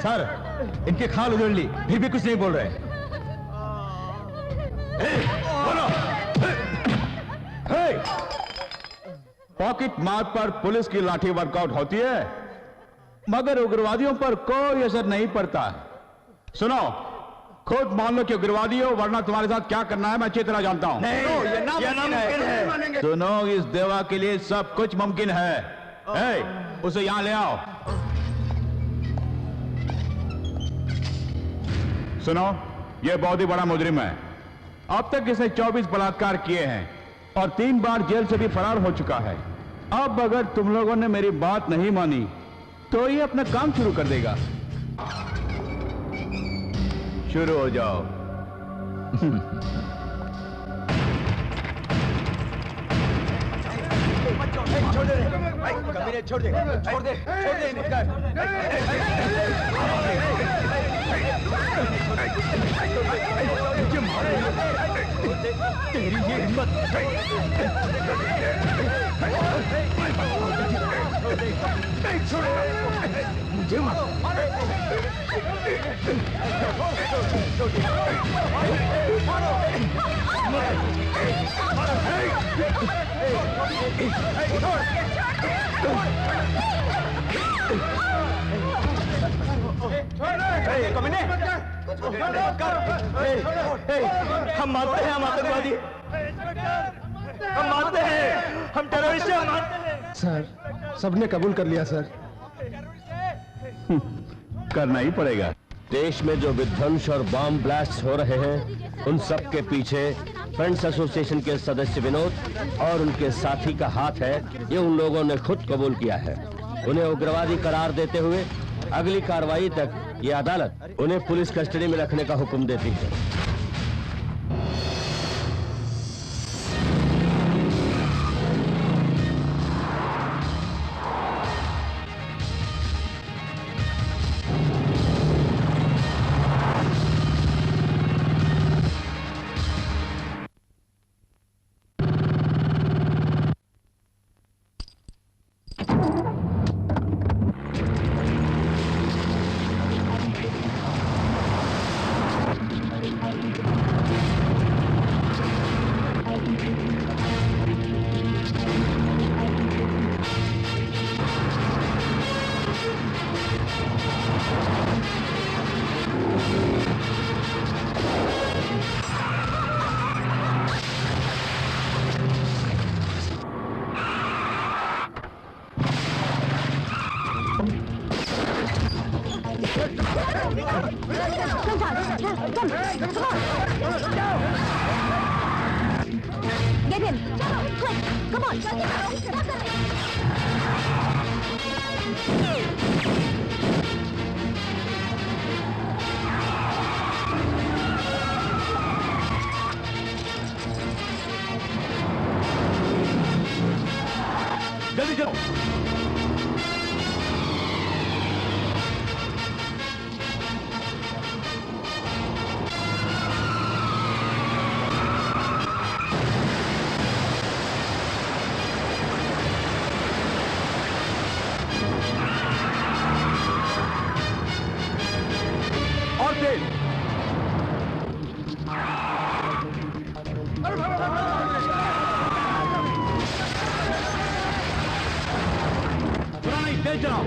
सर इनके खाल उधेड़ ली, फिर भी कुछ नहीं बोल रहे। पॉकेट मार पर पुलिस की लाठी वर्कआउट होती है, मगर उग्रवादियों पर कोई असर नहीं पड़ता। सुनो, खुद मान लो कि उग्रवादी हो, वरना तुम्हारे साथ क्या करना है मैं अच्छी तरह जानता हूं। ये नामुमकिन है। सुनो, इस देवा के लिए सब कुछ मुमकिन है। उसे यहां ले आओ। सुनो, ये बहुत ही बड़ा मुजरिम है। अब तक इसने 24 बलात्कार किए हैं और 3 बार जेल से भी फरार हो चुका है। अब अगर तुम लोगों ने मेरी बात नहीं मानी तो ये अपना काम शुरू कर देगा। शुरू हो जाओ। छोड़ दे, कमीने छोड़ दे, छोड़ दे, छोड़ दे तेरी ये हिम्मत। मुझे हम मानते हैं, हम आतंकवादी, हम मानते हैं, हम टेररिस्ट हैं, हम मानते हैं। सर, सबने कबूल कर लिया सर। करना ही पड़ेगा। देश में जो विध्वंस और बॉम्ब ब्लास्ट हो रहे हैं, उन सब के पीछे फ्रेंड्स एसोसिएशन के सदस्य विनोद और उनके साथी का हाथ है। ये उन लोगों ने खुद कबूल किया है। उन्हें उग्रवादी करार देते हुए अगली कार्रवाई तक ये अदालत उन्हें पुलिस कस्टडी में रखने का हुक्म देती है। Get him! Quick! Come on! जल्दी चलो। और तेज। थोड़ा नहीं, तेज चलाओ।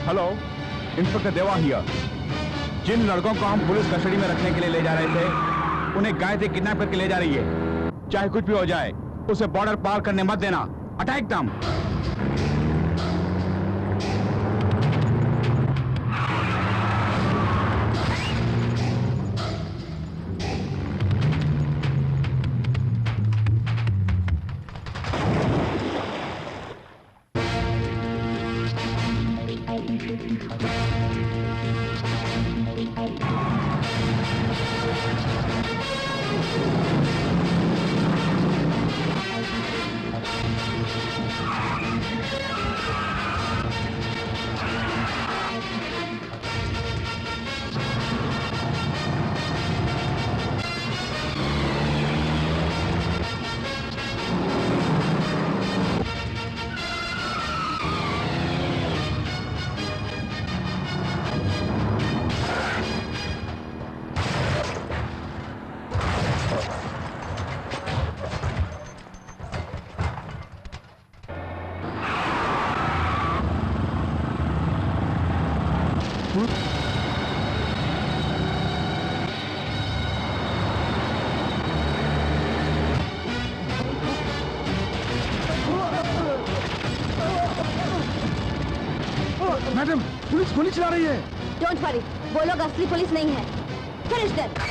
हेलो, इंस्पेक्टर देवा हियर। जिन लड़कों को हम पुलिस कस्टडी में रखने के लिए ले जा रहे थे, उन्हें गायत्री किडनैप करके ले जा रही है। चाहे कुछ भी हो जाए, उसे बॉर्डर पार करने मत देना। अटैक दम। मैडम, पुलिस गोली चला रही है। डोंट वरी, वो लोग असली पुलिस नहीं है। Finish them.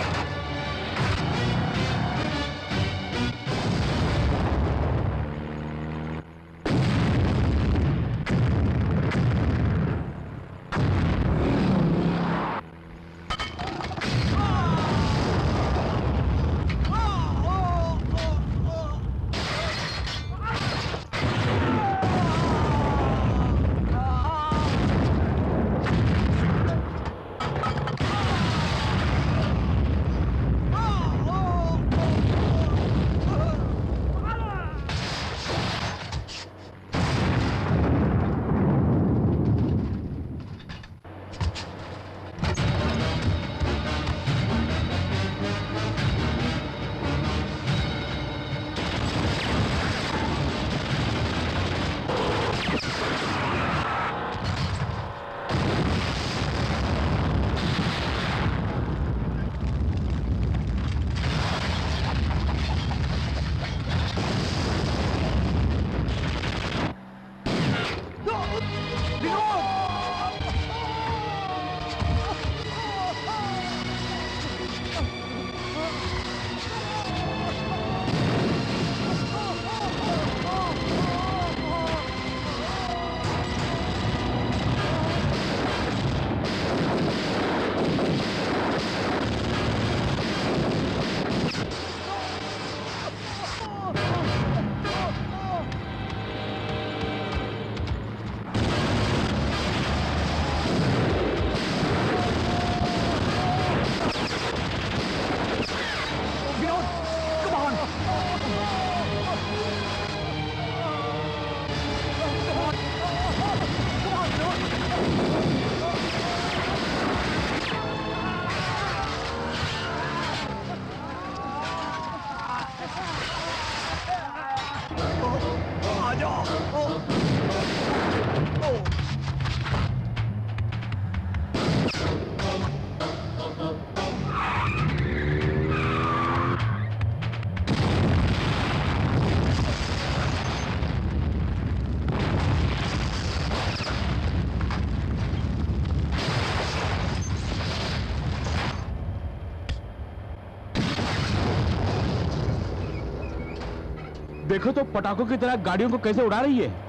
देखो तो पटाखों की तरह गाड़ियों को कैसे उड़ा रही है।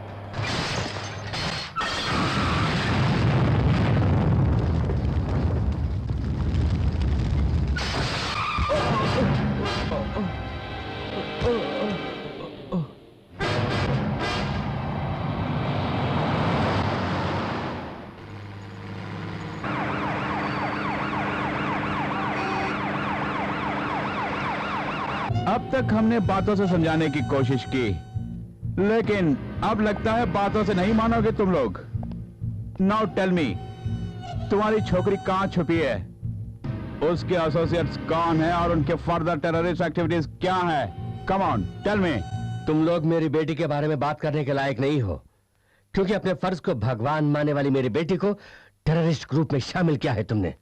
अब तक हमने बातों से समझाने की कोशिश की, लेकिन अब लगता है बातों से नहीं मानोगे तुम लोग। नाउ टेल मी, तुम्हारी छोकरी कहां छुपी है, उसके एसोसिएट्स कौन है और उनके फर्दर टेररिस्ट एक्टिविटीज क्या है? Come on tell me. तुम लोग मेरी बेटी के बारे में बात करने के लायक नहीं हो, क्योंकि अपने फर्ज को भगवान मानने वाली मेरी बेटी को टेररिस्ट ग्रुप में शामिल किया है तुमने।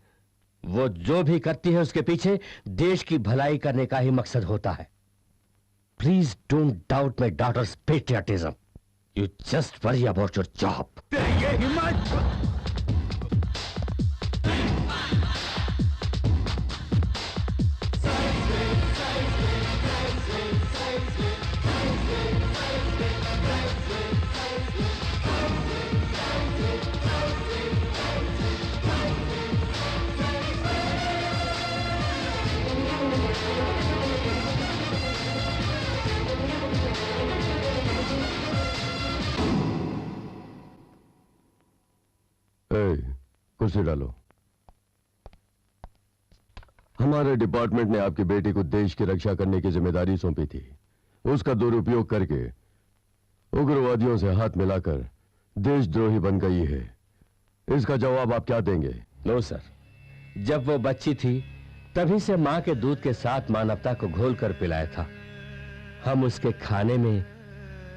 वो जो भी करती है उसके पीछे देश की भलाई करने का ही मकसद होता है। Please don't doubt my daughter's patriotism. You just worry about your job. ये हिम्मत! कुर्सी डालो। हमारे डिपार्टमेंट ने आपकी बेटी को देश की रक्षा करने की जिम्मेदारी सौंपी थी। उसका दुरुपयोग करके उग्रवादियों से हाथ मिलाकर देशद्रोही बन गई है। इसका जवाब आप क्या देंगे? नो सर, जब वो बच्ची थी तभी से मां के दूध के साथ मानवता को घोलकर पिलाया था। हम उसके खाने में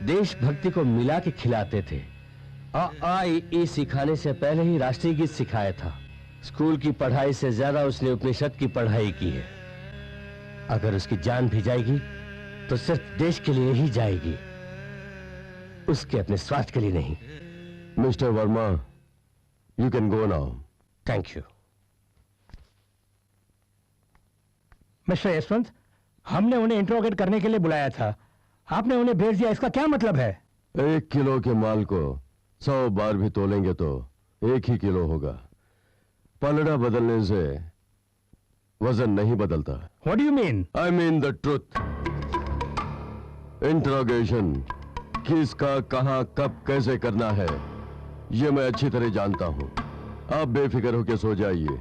देशभक्ति को मिला के खिलाते थे। ई सिखाने से पहले ही राष्ट्रीय गीत सिखाया था। स्कूल की पढ़ाई से ज्यादा उसने उपनिषद की पढ़ाई की है। अगर उसकी जान भी जाएगी तो सिर्फ देश के लिए ही जाएगी, उसके अपने स्वार्थ के लिए नहीं। Mister Verma, you can go now. Thank you. Mister Yashwant, हमने उन्हें इंट्रोगेट करने के लिए बुलाया था, आपने उन्हें भेज दिया, इसका क्या मतलब है? 1 किलो के माल को 100 बार भी तोलेंगे तो 1 ही किलो होगा। पलड़ा बदलने से वजन नहीं बदलता। What do you mean? I mean the truth. Interrogation किसका, कहां, कब, कैसे करना है, ये मैं अच्छी तरह जानता हूं। आप बेफिक्र होकर सो जाइए।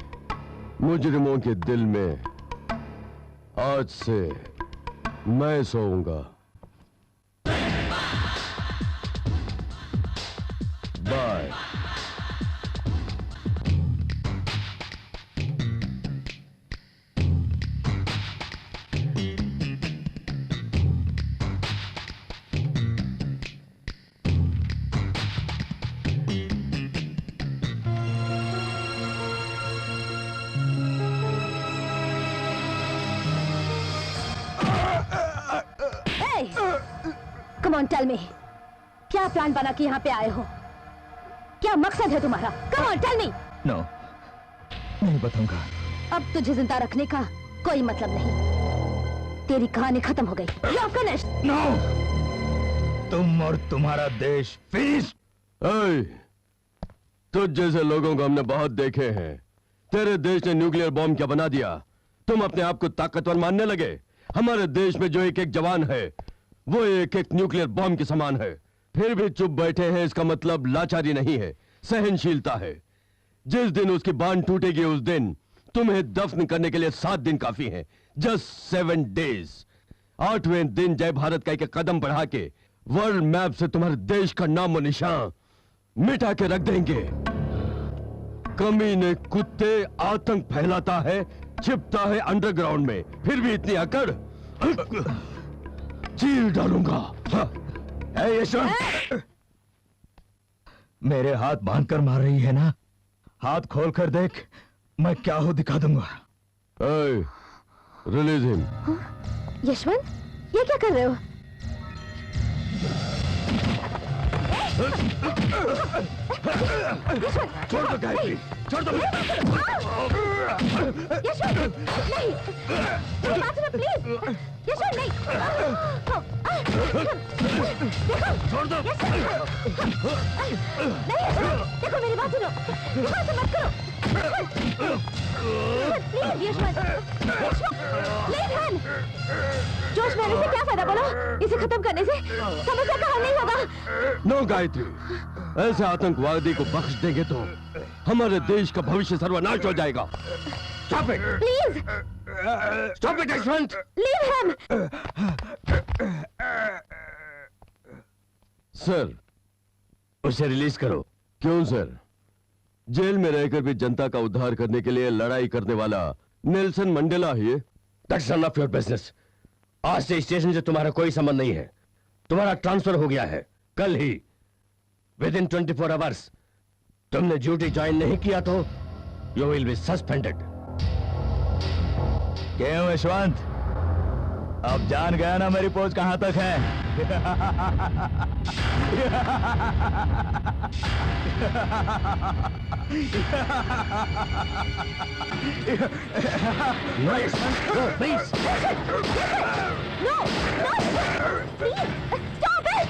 मुजरिमों के दिल में आज से मैं सोऊंगा। Bye. Come on, tell me, क्या प्लान बना के यहाँ पे आए हो? क्या मकसद है तुम्हारा? Come on, tell me. No, नहीं बताऊंगा। अब तुझे जिंदा रखने का कोई मतलब नहीं। तेरी कहानी खत्म हो गई। You're finished. No, तुम और तुम्हारा देश फिनिश। तुझ जैसे लोगों को हमने बहुत देखे हैं। तेरे देश ने न्यूक्लियर बॉम्ब क्या बना दिया? तुम अपने आप को ताकतवर मानने लगे। हमारे देश में जो एक एक जवान है वो एक एक न्यूक्लियर बॉम्ब के समान है। फिर भी चुप बैठे हैं, इसका मतलब लाचारी नहीं है, सहनशीलता है। जिस दिन उसकी बांध टूटेगी उस दिन तुम्हें दफन करने के लिए 7 दिन काफी हैं। Just 7 days. 8वें दिन जय भारत का एक कदम बढ़ा के वर्ल्ड मैप से तुम्हारे देश का नाम और निशान मिटा के रख देंगे। कमीने कुत्ते आतंक फैलाता है, छिपता है अंडरग्राउंड में, फिर भी इतनी अकड़, चीर डालूंगा। यशवंत, मेरे हाथ बांधकर मार रही है ना? हाथ खोलकर देख, मैं क्या हूं दिखा दूंगा। Release him. यशवंत, ये क्या कर रहे हो? छोड़ दो गायत्री, छोड़ दो। यशवंत, नहीं, प्लीज, यशवंत नहीं। छोड़ दो। नहीं देखो मेरी बात सुनो, ऐसा मत करो। प्लीज यशवंत, जोश में से क्या फायदा बोलो? इसे खत्म करने से समस्या का हल नहीं होगा। नो गायत्री, ऐसे आतंकवादी को बख्श देंगे तो हमारे देश का भविष्य सर्वनाश हो जाएगा। Stop it! Please Stop it, Yashwant! Leave him. Sir, उसे रिलीज करो। क्यों सर? जेल में रहकर भी जनता का उद्धार करने के लिए लड़ाई करने वाला नेल्सन मंडेला ही है। That's none of your business. आज से स्टेशन से तुम्हारा कोई संबंध नहीं है। तुम्हारा ट्रांसफर हो गया है कल ही। Within 24 hours तुमने ड्यूटी ज्वाइन नहीं किया तो you will be suspended. क्यों यशवंत, अब जान गया ना मेरी पहुंच कहां तक है? No, Yashwant, no, please. No, please, stop it.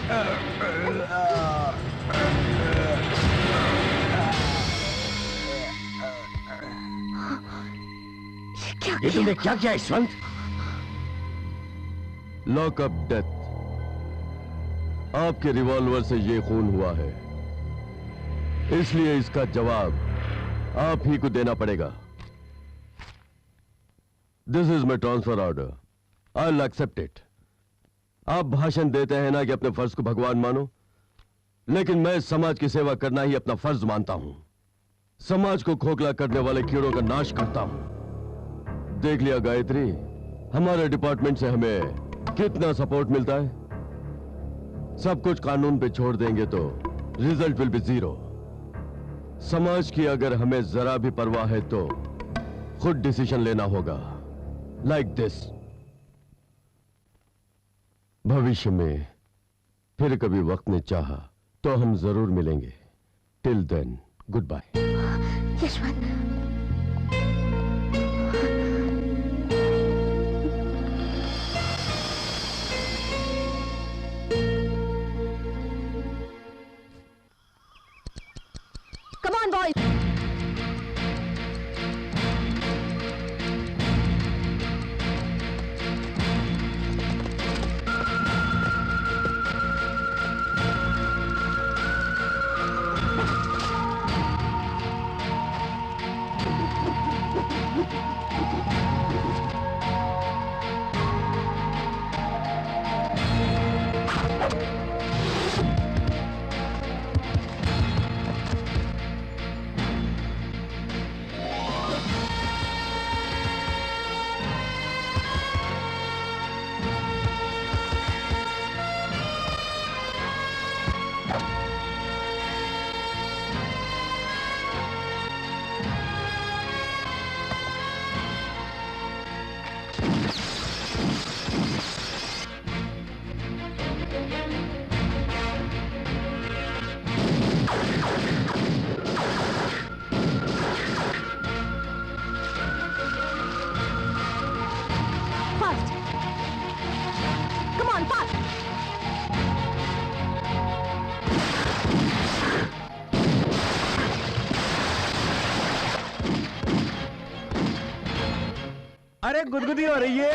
ये तुमने क्या किया यशवंत? Lockup death. आपके रिवॉल्वर से ये खून हुआ है, इसलिए इसका जवाब आप ही को देना पड़ेगा। This is my transfer order, I will accept it. आप भाषण देते हैं ना कि अपने फर्ज को भगवान मानो, लेकिन मैं समाज की सेवा करना ही अपना फर्ज मानता हूं। समाज को खोखला करने वाले कीड़ों का नाश करता हूं। देख लिया गायत्री, हमारे डिपार्टमेंट से हमें कितना सपोर्ट मिलता है। सब कुछ कानून पे छोड़ देंगे तो रिजल्ट विल बी जीरो। समाज की अगर हमें जरा भी परवाह है तो खुद डिसीजन लेना होगा, लाइक दिस। भविष्य में फिर कभी वक्त ने चाहा तो हम जरूर मिलेंगे। Till then, good bye. Yashwant, come on boys. अरे गुदगुदी हो रही है।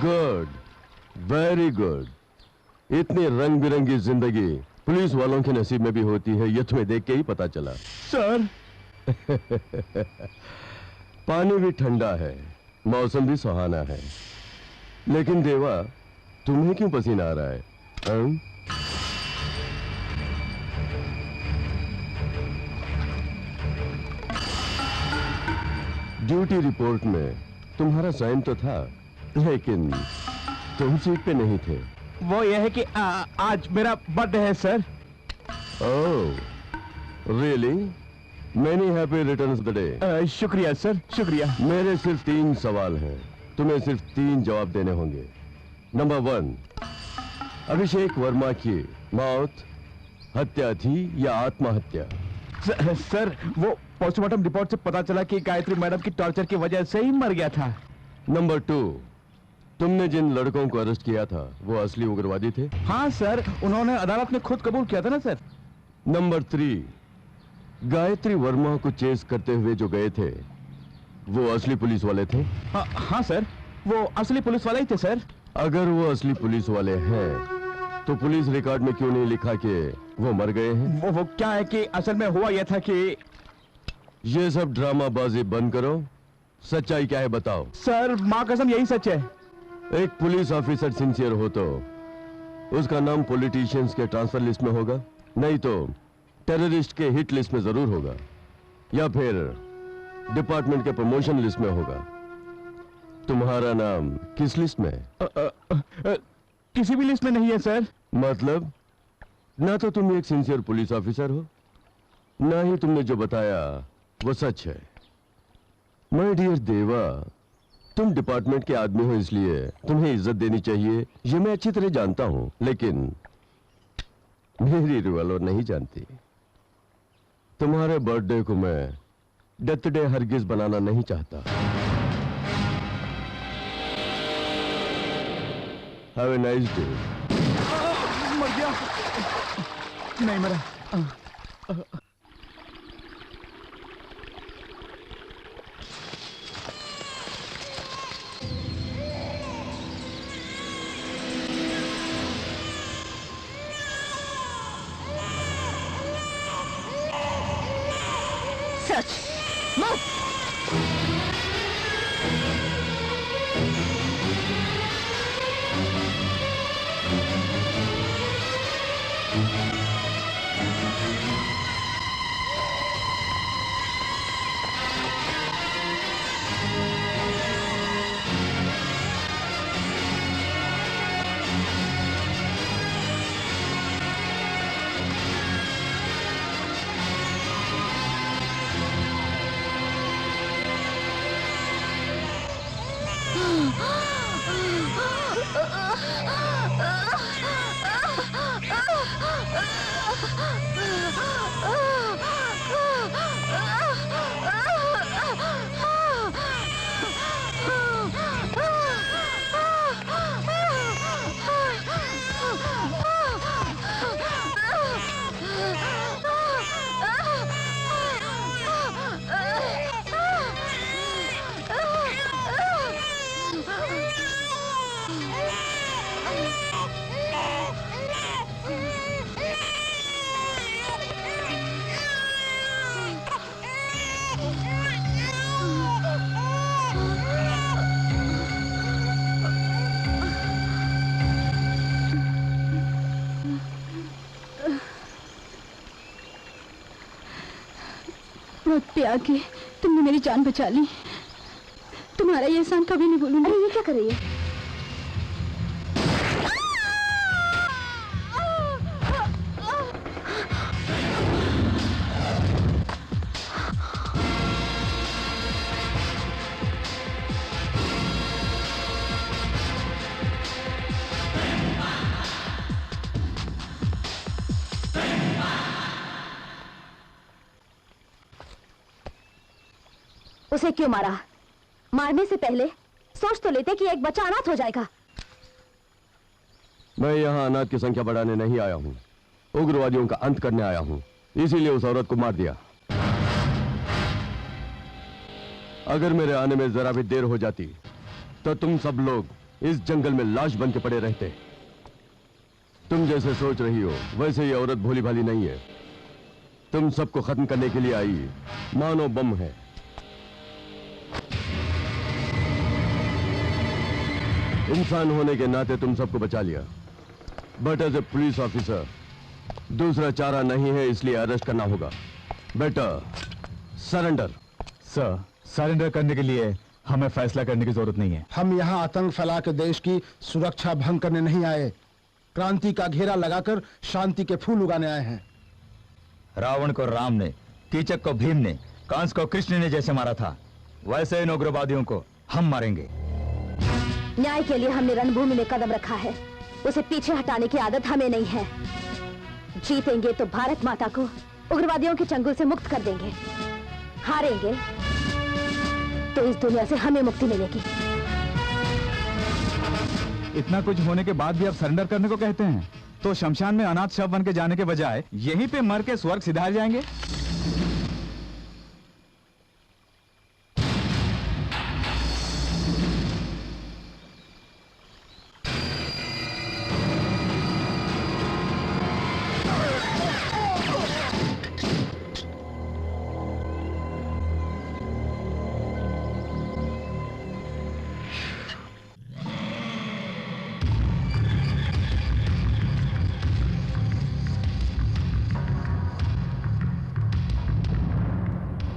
Good, very good. इतनी रंग बिरंगी जिंदगी पुलिस वालों के नसीब में भी होती है, ये तुम्हें देख के ही पता चला। सर पानी भी ठंडा है, मौसम भी सुहाना है, लेकिन देवा तुम्हें क्यों पसीना आ रहा है? ड्यूटी रिपोर्ट में तुम्हारा साइन तो था, लेकिन तुम सीट पे नहीं थे। वो ये है कि आज मेरा बर्थडे है sir. Oh really? Many happy returns of the day. शुक्रिया सर, शुक्रिया। मेरे सिर्फ 3 सवाल हैं, तुम्हें सिर्फ 3 जवाब देने होंगे। नंबर 1, अभिषेक वर्मा की मौत हत्या थी या आत्महत्या? सर, वो पोस्टमार्टम रिपोर्ट से पता चला कि गायत्री मैडम की टॉर्चर की वजह से ही मर गया था। नंबर 2, तुमने जिन लड़कों को अरेस्ट किया था वो असली उग्रवादी थे? हाँ सर, उन्होंने अदालत में खुद कबूल किया था ना सर। नंबर 3, गायत्री वर्मा को चेस करते हुए जो गए थे वो असली पुलिस वाले थे? हाँ सर, वो असली पुलिस वाले ही थे सर। अगर वो असली पुलिस वाले हैं तो पुलिस रिकॉर्ड में क्यों नहीं लिखा कि वो मर गए हैं? वो क्या है कि असल में हुआ यह था कि ये सब ड्रामाबाजी बंद करो, सच्चाई क्या है बताओ। सर, माँ कसम यही सच है। एक पुलिस ऑफिसर सिंसियर हो तो उसका नाम पॉलिटिशियंस के ट्रांसफर लिस्ट में होगा, नहीं तो टेररिस्ट के हिट लिस्ट में जरूर होगा, या फिर डिपार्टमेंट के प्रमोशन लिस्ट में होगा। तुम्हारा नाम किस लिस्ट में है? किसी भी लिस्ट में नहीं है सर। मतलब ना तो तुम एक सिंसियर पुलिस ऑफिसर हो, ना ही तुमने जो बताया वो सच है। माय डियर देवा, तुम डिपार्टमेंट के आदमी हो इसलिए तुम्हें इज्जत देनी चाहिए, ये मैं अच्छी तरह जानता हूं, लेकिन मेरी रिवॉल्वर नहीं जानती। तुम्हारे बर्थडे को मैं डेथ डे हरगिज बनाना नहीं चाहता। Have a nice day. मर गया? नहीं मरा। सच मत। वक्त पे आके तुमने मेरी जान बचा ली। तुम्हारा ये एहसान कभी नहीं भूलूंगी। अरे ये क्या कर रही है? उसे क्यों मारा? मारने से पहले सोच तो लेते कि एक बच्चा अनाथ हो जाएगा। मैं यहाँ अनाथ की संख्या बढ़ाने नहीं आया हूँ, उग्रवादियों का अंत करने आया हूँ, इसीलिए उस औरत को मार दिया। अगर मेरे आने में जरा भी देर हो जाती तो तुम सब लोग इस जंगल में लाश बन के पड़े रहते। तुम जैसे सोच रही हो वैसे ये औरत भोली भाली नहीं है। तुम सबको खत्म करने के लिए आई मानो बम है। इंसान होने के नाते तुम सबको बचा लिया, but as a police officer दूसरा चारा नहीं है, इसलिए अरेस्ट करना होगा। Better surrender. सर, सरेंडर करने के लिए हमें फैसला करने की जरूरत नहीं है। हम यहाँ आतंक फैला के देश की सुरक्षा भंग करने नहीं आए, क्रांति का घेरा लगाकर शांति के फूल उगाने आए हैं। रावण को राम ने, कीचक को भीम ने, कंस को कृष्ण ने जैसे मारा था, वैसे इन उग्रवादियों को हम मारेंगे। न्याय के लिए हमने रणभूमि में कदम रखा है, उसे पीछे हटाने की आदत हमें नहीं है। जीतेंगे तो भारत माता को उग्रवादियों के चंगुल से मुक्त कर देंगे, हारेंगे तो इस दुनिया से हमें मुक्ति मिलेगी। इतना कुछ होने के बाद भी आप सरेंडर करने को कहते हैं, तो शमशान में अनाथ शव बन के जाने के बजाय यहीं पे मर के स्वर्ग सिधार जाएंगे।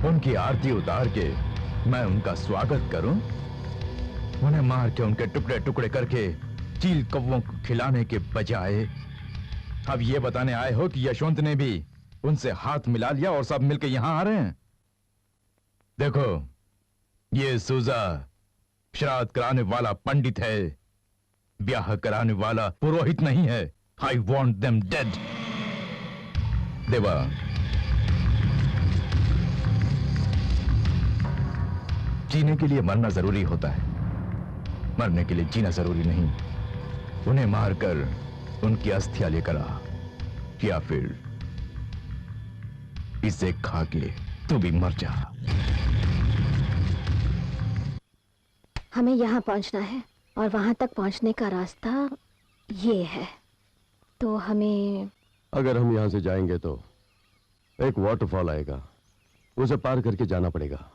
उनकी आरती उतार के मैं उनका स्वागत करूं, उन्हें मार के उनके टुकड़े टुकड़े करके चील कौवों को खिलाने के बजाय अब ये बताने आए हो कि यशवंत ने भी उनसे हाथ मिला लिया और सब मिलके यहां आ रहे हैं। देखो, ये सूजा श्राद्ध कराने वाला पंडित है, ब्याह कराने वाला पुरोहित नहीं है। I want them dead. देवा, जीने के लिए मरना जरूरी होता है, मरने के लिए जीना जरूरी नहीं। उन्हें मारकर उनकी अस्थियां लेकर आ, या फिर इसे खा के तू भी मर जा। हमें यहाँ पहुँचना है और वहां तक पहुँचने का रास्ता ये है, तो हमें अगर हम यहां से जाएंगे तो एक वाटरफॉल आएगा, उसे पार करके जाना पड़ेगा।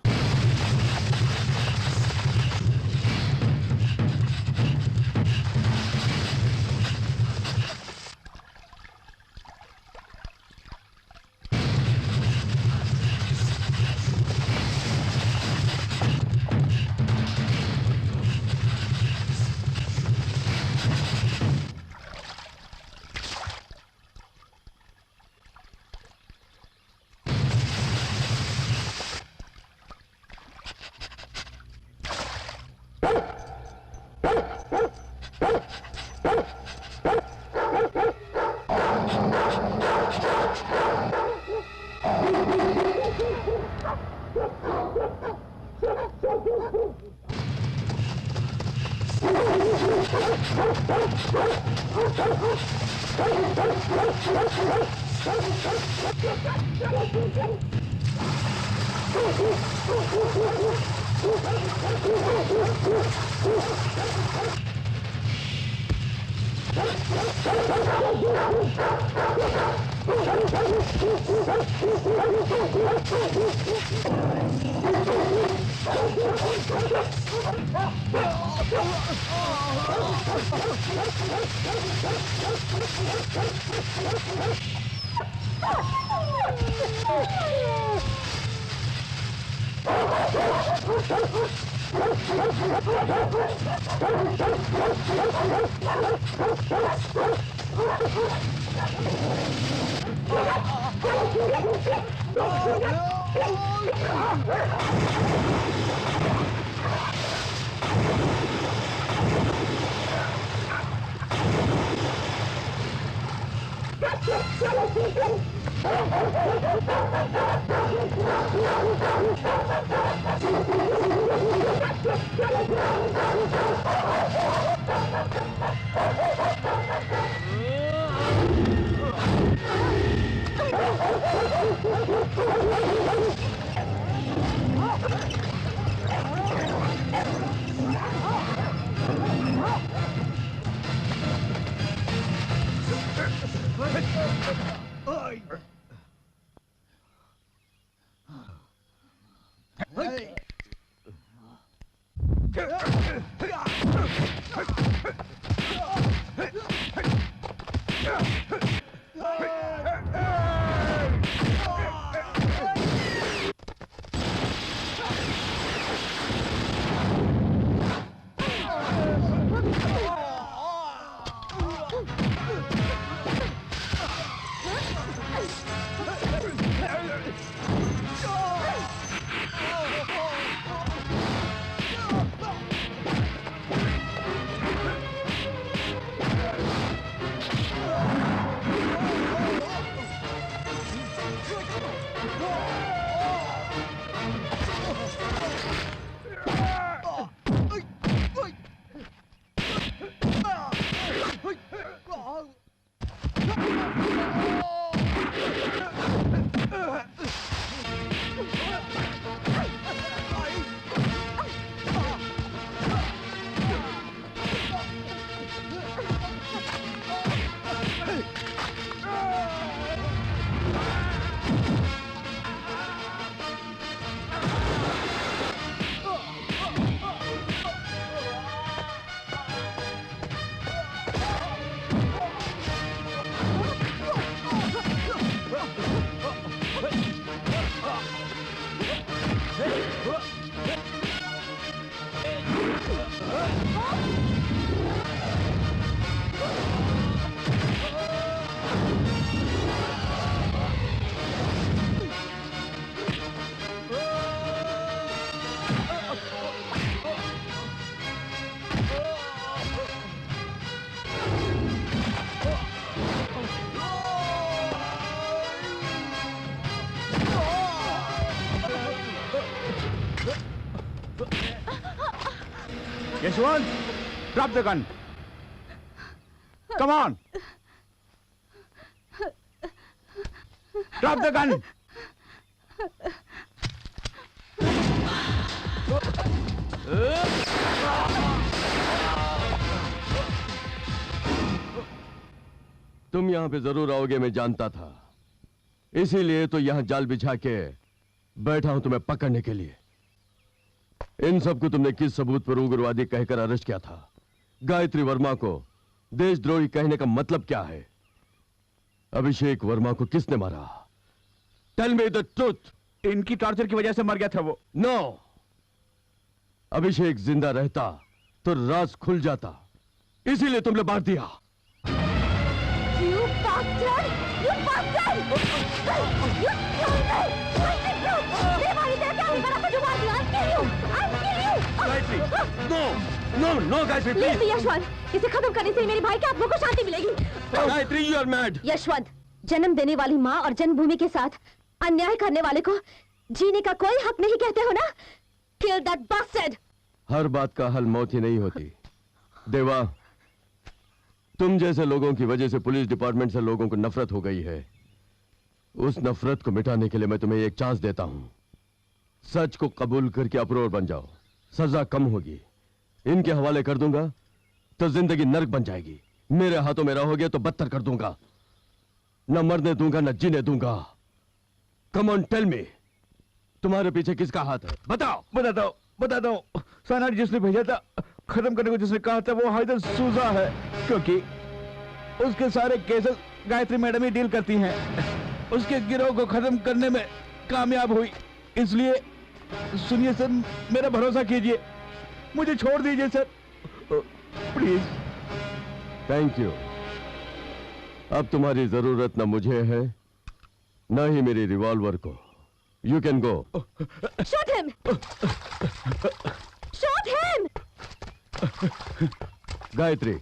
Yashwant, drop the gun. Come on. Drop the gun. तुम यहां पे जरूर आओगे, मैं जानता था। इसीलिए तो यहां जाल बिछा के बैठा हूं तुम्हें पकड़ने के लिए। इन सबको तुमने किस सबूत पर उग्रवादी कहकर अरेस्ट किया था? गायत्री वर्मा को देशद्रोही कहने का मतलब क्या है? अभिषेक वर्मा को किसने मारा? Tell me the truth. इनकी टॉर्चर की वजह से मर गया था वो। नो, अभिषेक जिंदा रहता तो राज खुल जाता, इसीलिए तुमने मार दिया। You bastard! You bastard! You no Gayatri, please Yashwant, इसे खत्म करने से मेरे भाई के आत्मा को शांति मिलेगी। Gayatri, you are mad. Yashwant, जन्म देने वाली माँ और जन्मभूमि के साथ अन्याय करने वाले को जीने का कोई हक नहीं कहते हो ना? Kill that bastard! हर बात का हल मौत ही नहीं होती। देवा, तुम जैसे लोगों की वजह से पुलिस डिपार्टमेंट से लोगों को नफरत हो गई है। उस नफरत को मिटाने के लिए मैं तुम्हें एक चांस देता हूं। सच को कबूल करके अप्रोर बन जाओ, सजा कम होगी। इनके हवाले कर दूंगा तो जिंदगी नर्क बन जाएगी। मेरे हाथों में रहोगे तो बदतर कर दूंगा। न मरने दूंगा न जीने दूंगा। कम ऑन टेल मी, तुम्हारे पीछे किसका हाथ है? बताओ। बताता हूँ। सानाट जिसने भेजा था खत्म करने को, जिसने कहा था, वो हाइदर सूजा है, क्योंकि उसके सारे केसेस गायत्री मैडम ही डील करती हैं। उसके गिरोह को खत्म करने में कामयाब हुई। इसलिए सुनिए सर, मेरा भरोसा कीजिए, मुझे छोड़ दीजिए सर, प्लीज। Thank you. अब तुम्हारी जरूरत न मुझे है न ही मेरी रिवॉल्वर को। You can go. Shoot him! Shoot him! Gayatri.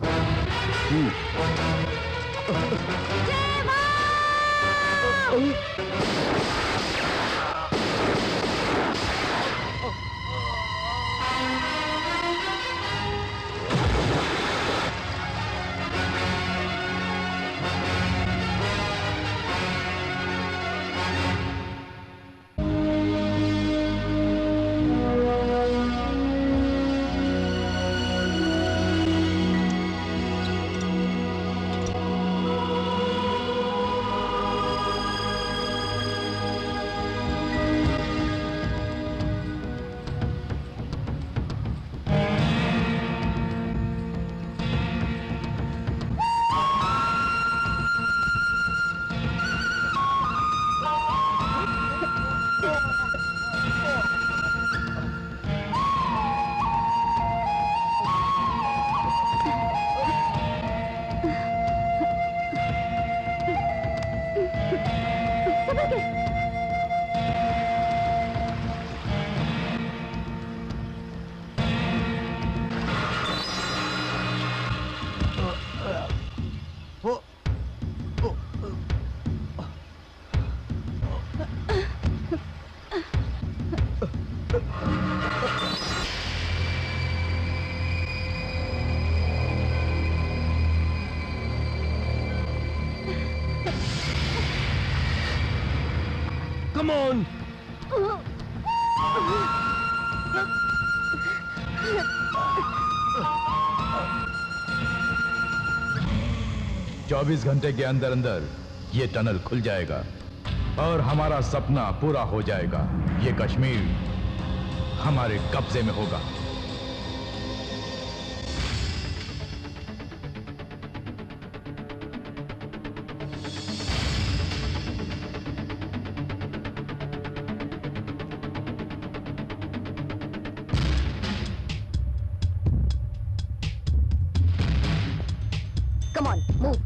Come on. 24 घंटे के अंदर अंदर ये टनल खुल जाएगा और हमारा सपना पूरा हो जाएगा। ये कश्मीर हमारे कब्जे में होगा। Come on, move.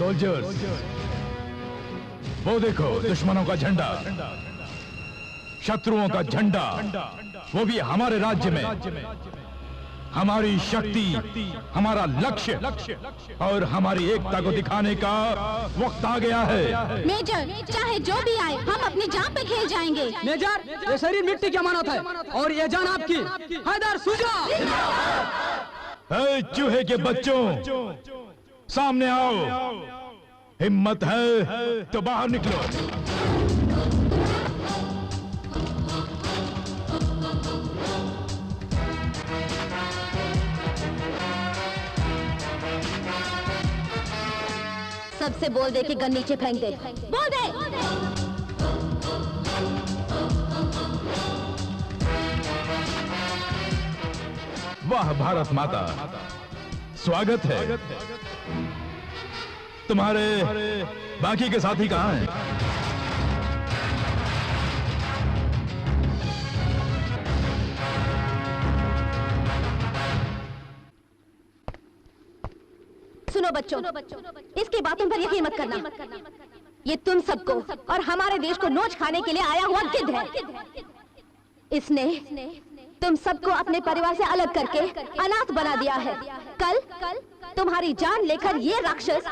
सोल्जर्स, वो देखो दुश्मनों का झंडा, शत्रुओं का झंडा, वो भी हमारे राज्य में। हमारी शक्ति, हमारा लक्ष्य और हमारी एकता को दिखाने का वक्त आ गया है। मेजर, चाहे जो भी आए, हम अपनी जान पे खेल जाएंगे। मेजर, ये शरीर मिट्टी की अमानत है और ये जान आपकी। हैदर शुजा! ऐ चूहे के बच्चों, सामने आओ। हिम्मत है तो बाहर निकलो। सबसे बोल दे कि गन नीचे फेंक दे। बोल दे। वाह भारत माता, स्वागत है। तुम्हारे बाकी के साथी कहाँ हैं? सुनो बच्चों, इसकी बातों पर यकीन मत करना। ये तुम सबको और हमारे देश को नोच खाने के लिए आया हुआ गिद्ध है। इसने तुम सबको अपने परिवार से अलग करके अनाथ बना दिया है। कल तुम्हारी जान लेकर ये राक्षस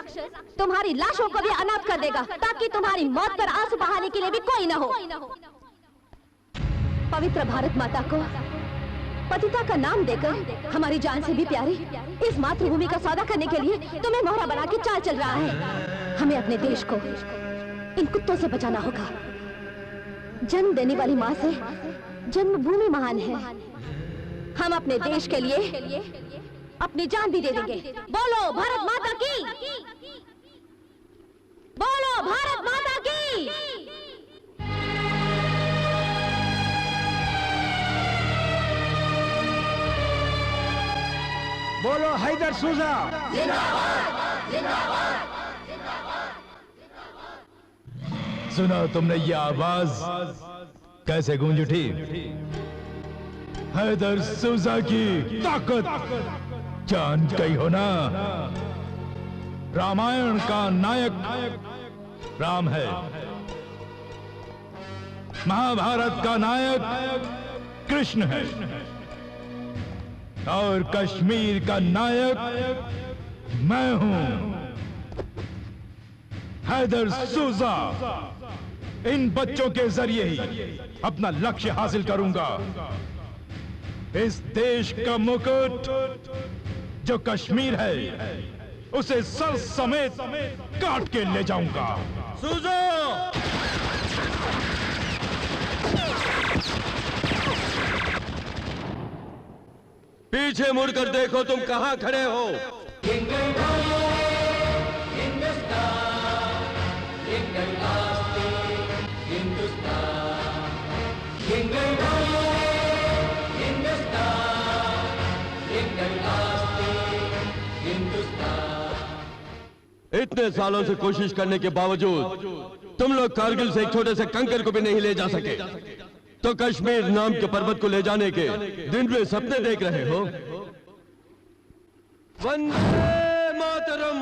तुम्हारी लाशों को भी अनाथ कर देगा, ताकि तुम्हारी मौत पर आंसू बहाने के लिए भी कोई न हो। पवित्र भारत माता को पतिता का नाम देकर हमारी जान से भी प्यारी इस मातृभूमि का सौदा करने के लिए तुम्हें मोहरा बना के चाल चल रहा है। हमें अपने देश को इन कुत्तों से बचाना होगा। जन्म देने वाली माँ से जन्मभूमि महान है। हम अपने देश के लिए अपनी जान भी दे देंगे। बोलो भारत माता की! बोलो भारत माता की! बोलो हैदर शुजा! जिंदाबाद! जिंदाबाद! सुना तुमने ये आवाज कैसे गूंज उठी? हैदर शुजा की ताकत जान गई हो ना? रामायण का नायक राम है, महाभारत का नायक कृष्ण है और कश्मीर का नायक मैं हूं, हैदर शुजा। इन बच्चों के जरिए ही अपना लक्ष्य हासिल करूंगा। इस देश का मुकुट जो कश्मीर है उसे सर समेत काट के ले जाऊंगा। सूजो! पीछे मुड़कर देखो तुम कहां खड़े हो। इतने सालों से कोशिश करने के बावजूद तुम लोग कारगिल से एक छोटे से कंकर को भी नहीं ले जा सके, तो कश्मीर नाम के पर्वत को ले जाने के दिन में सपने देख रहे हो। वंदे मातरम।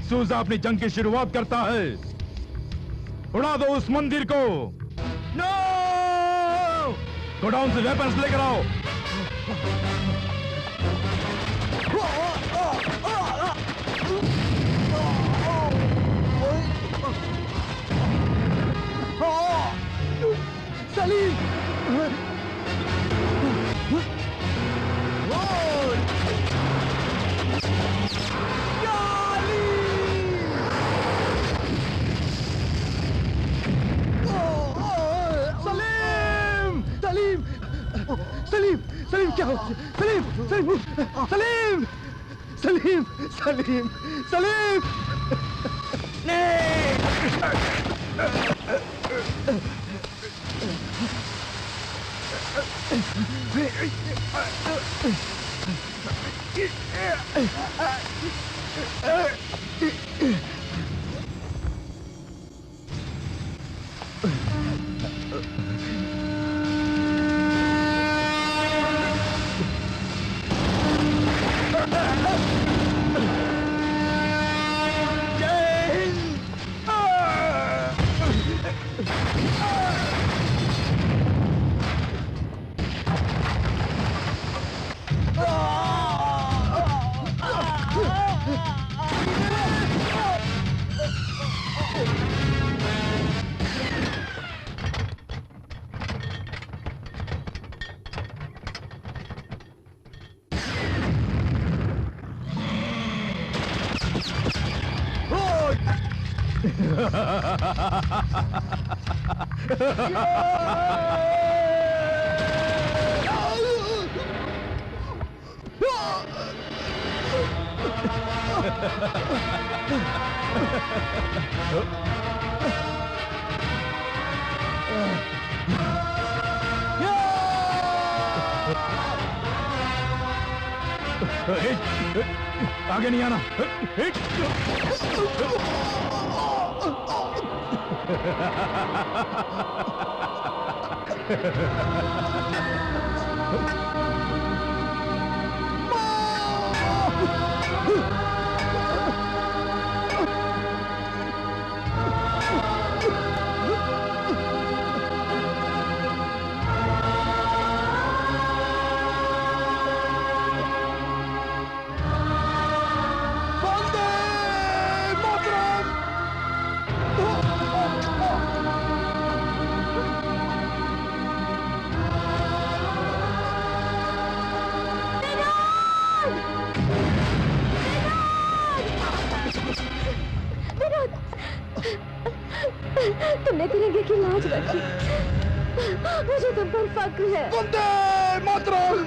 सूजा अपनी जंग की शुरुआत करता है। उड़ा दो उस मंदिर को। नो! गोडाउन से वेपन्स लेकर आओ। सलीम! सलीम! सलीम क्या हो? सलीम! सलीम! सलीम! सलीम! सलीम! सलीम! आगे नहीं आना। तुमने तिरंगे की लाज रखी, मुझे तुम पर फक्र है। वंदे मातरम।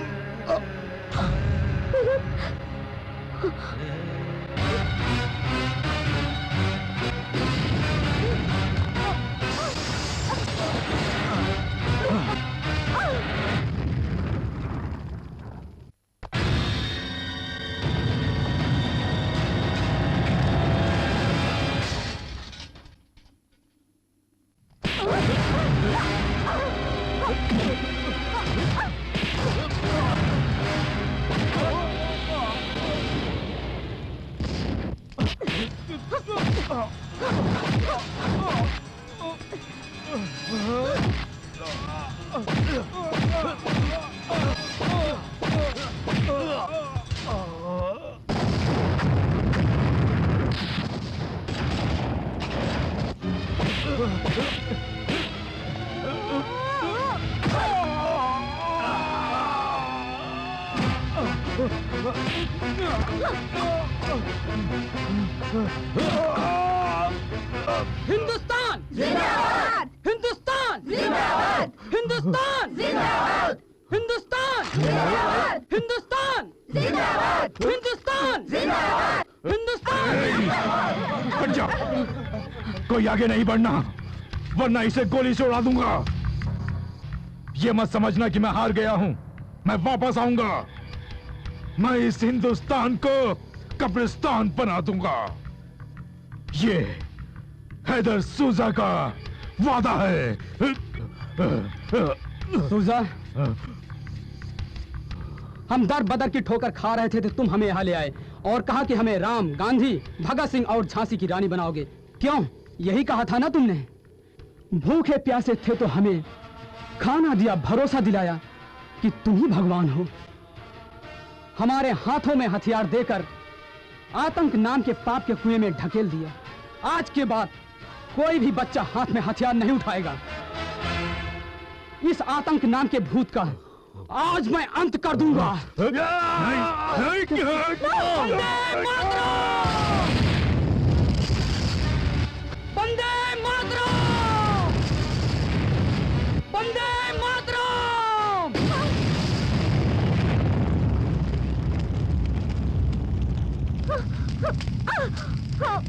हिंदुस्तान जिंदाबाद, हिंदुस्तान जिंदाबाद, हिंदुस्तान जिंदाबाद, हिंदुस्तान जिंदाबाद, हिंदुस्तान जिंदाबाद, हिंदुस्तान जिंदाबाद, हिंदुस्तान। हट जा, कोई आगे नहीं बढ़ना वरना इसे गोली से उड़ा दूंगा। ये मत समझना कि मैं हार गया हूं, मैं वापस आऊंगा। मैं इस हिंदुस्तान को कब्रिस्तान बना दूंगा। ये हैदर सूजा का वादा है। सूजा, हम दर बदर की ठोकर खा रहे थे तो तुम हमें यहाँ ले आए और कहा कि हमें राम, गांधी, भगत सिंह और झांसी की रानी बनाओगे। क्यों? यही कहा था ना तुमने। भूखे प्यासे थे तो हमें खाना दिया, भरोसा दिलाया कि तुम ही भगवान हो। हमारे हाथों में हथियार देकर आतंक नाम के पाप के कुएं में ढकेल दिया। आज के बाद कोई भी बच्चा हाथ में हथियार नहीं उठाएगा। इस आतंक नाम के भूत का आज मैं अंत कर दूंगा। वंदे मातरम! वंदे मातरम! हाँ।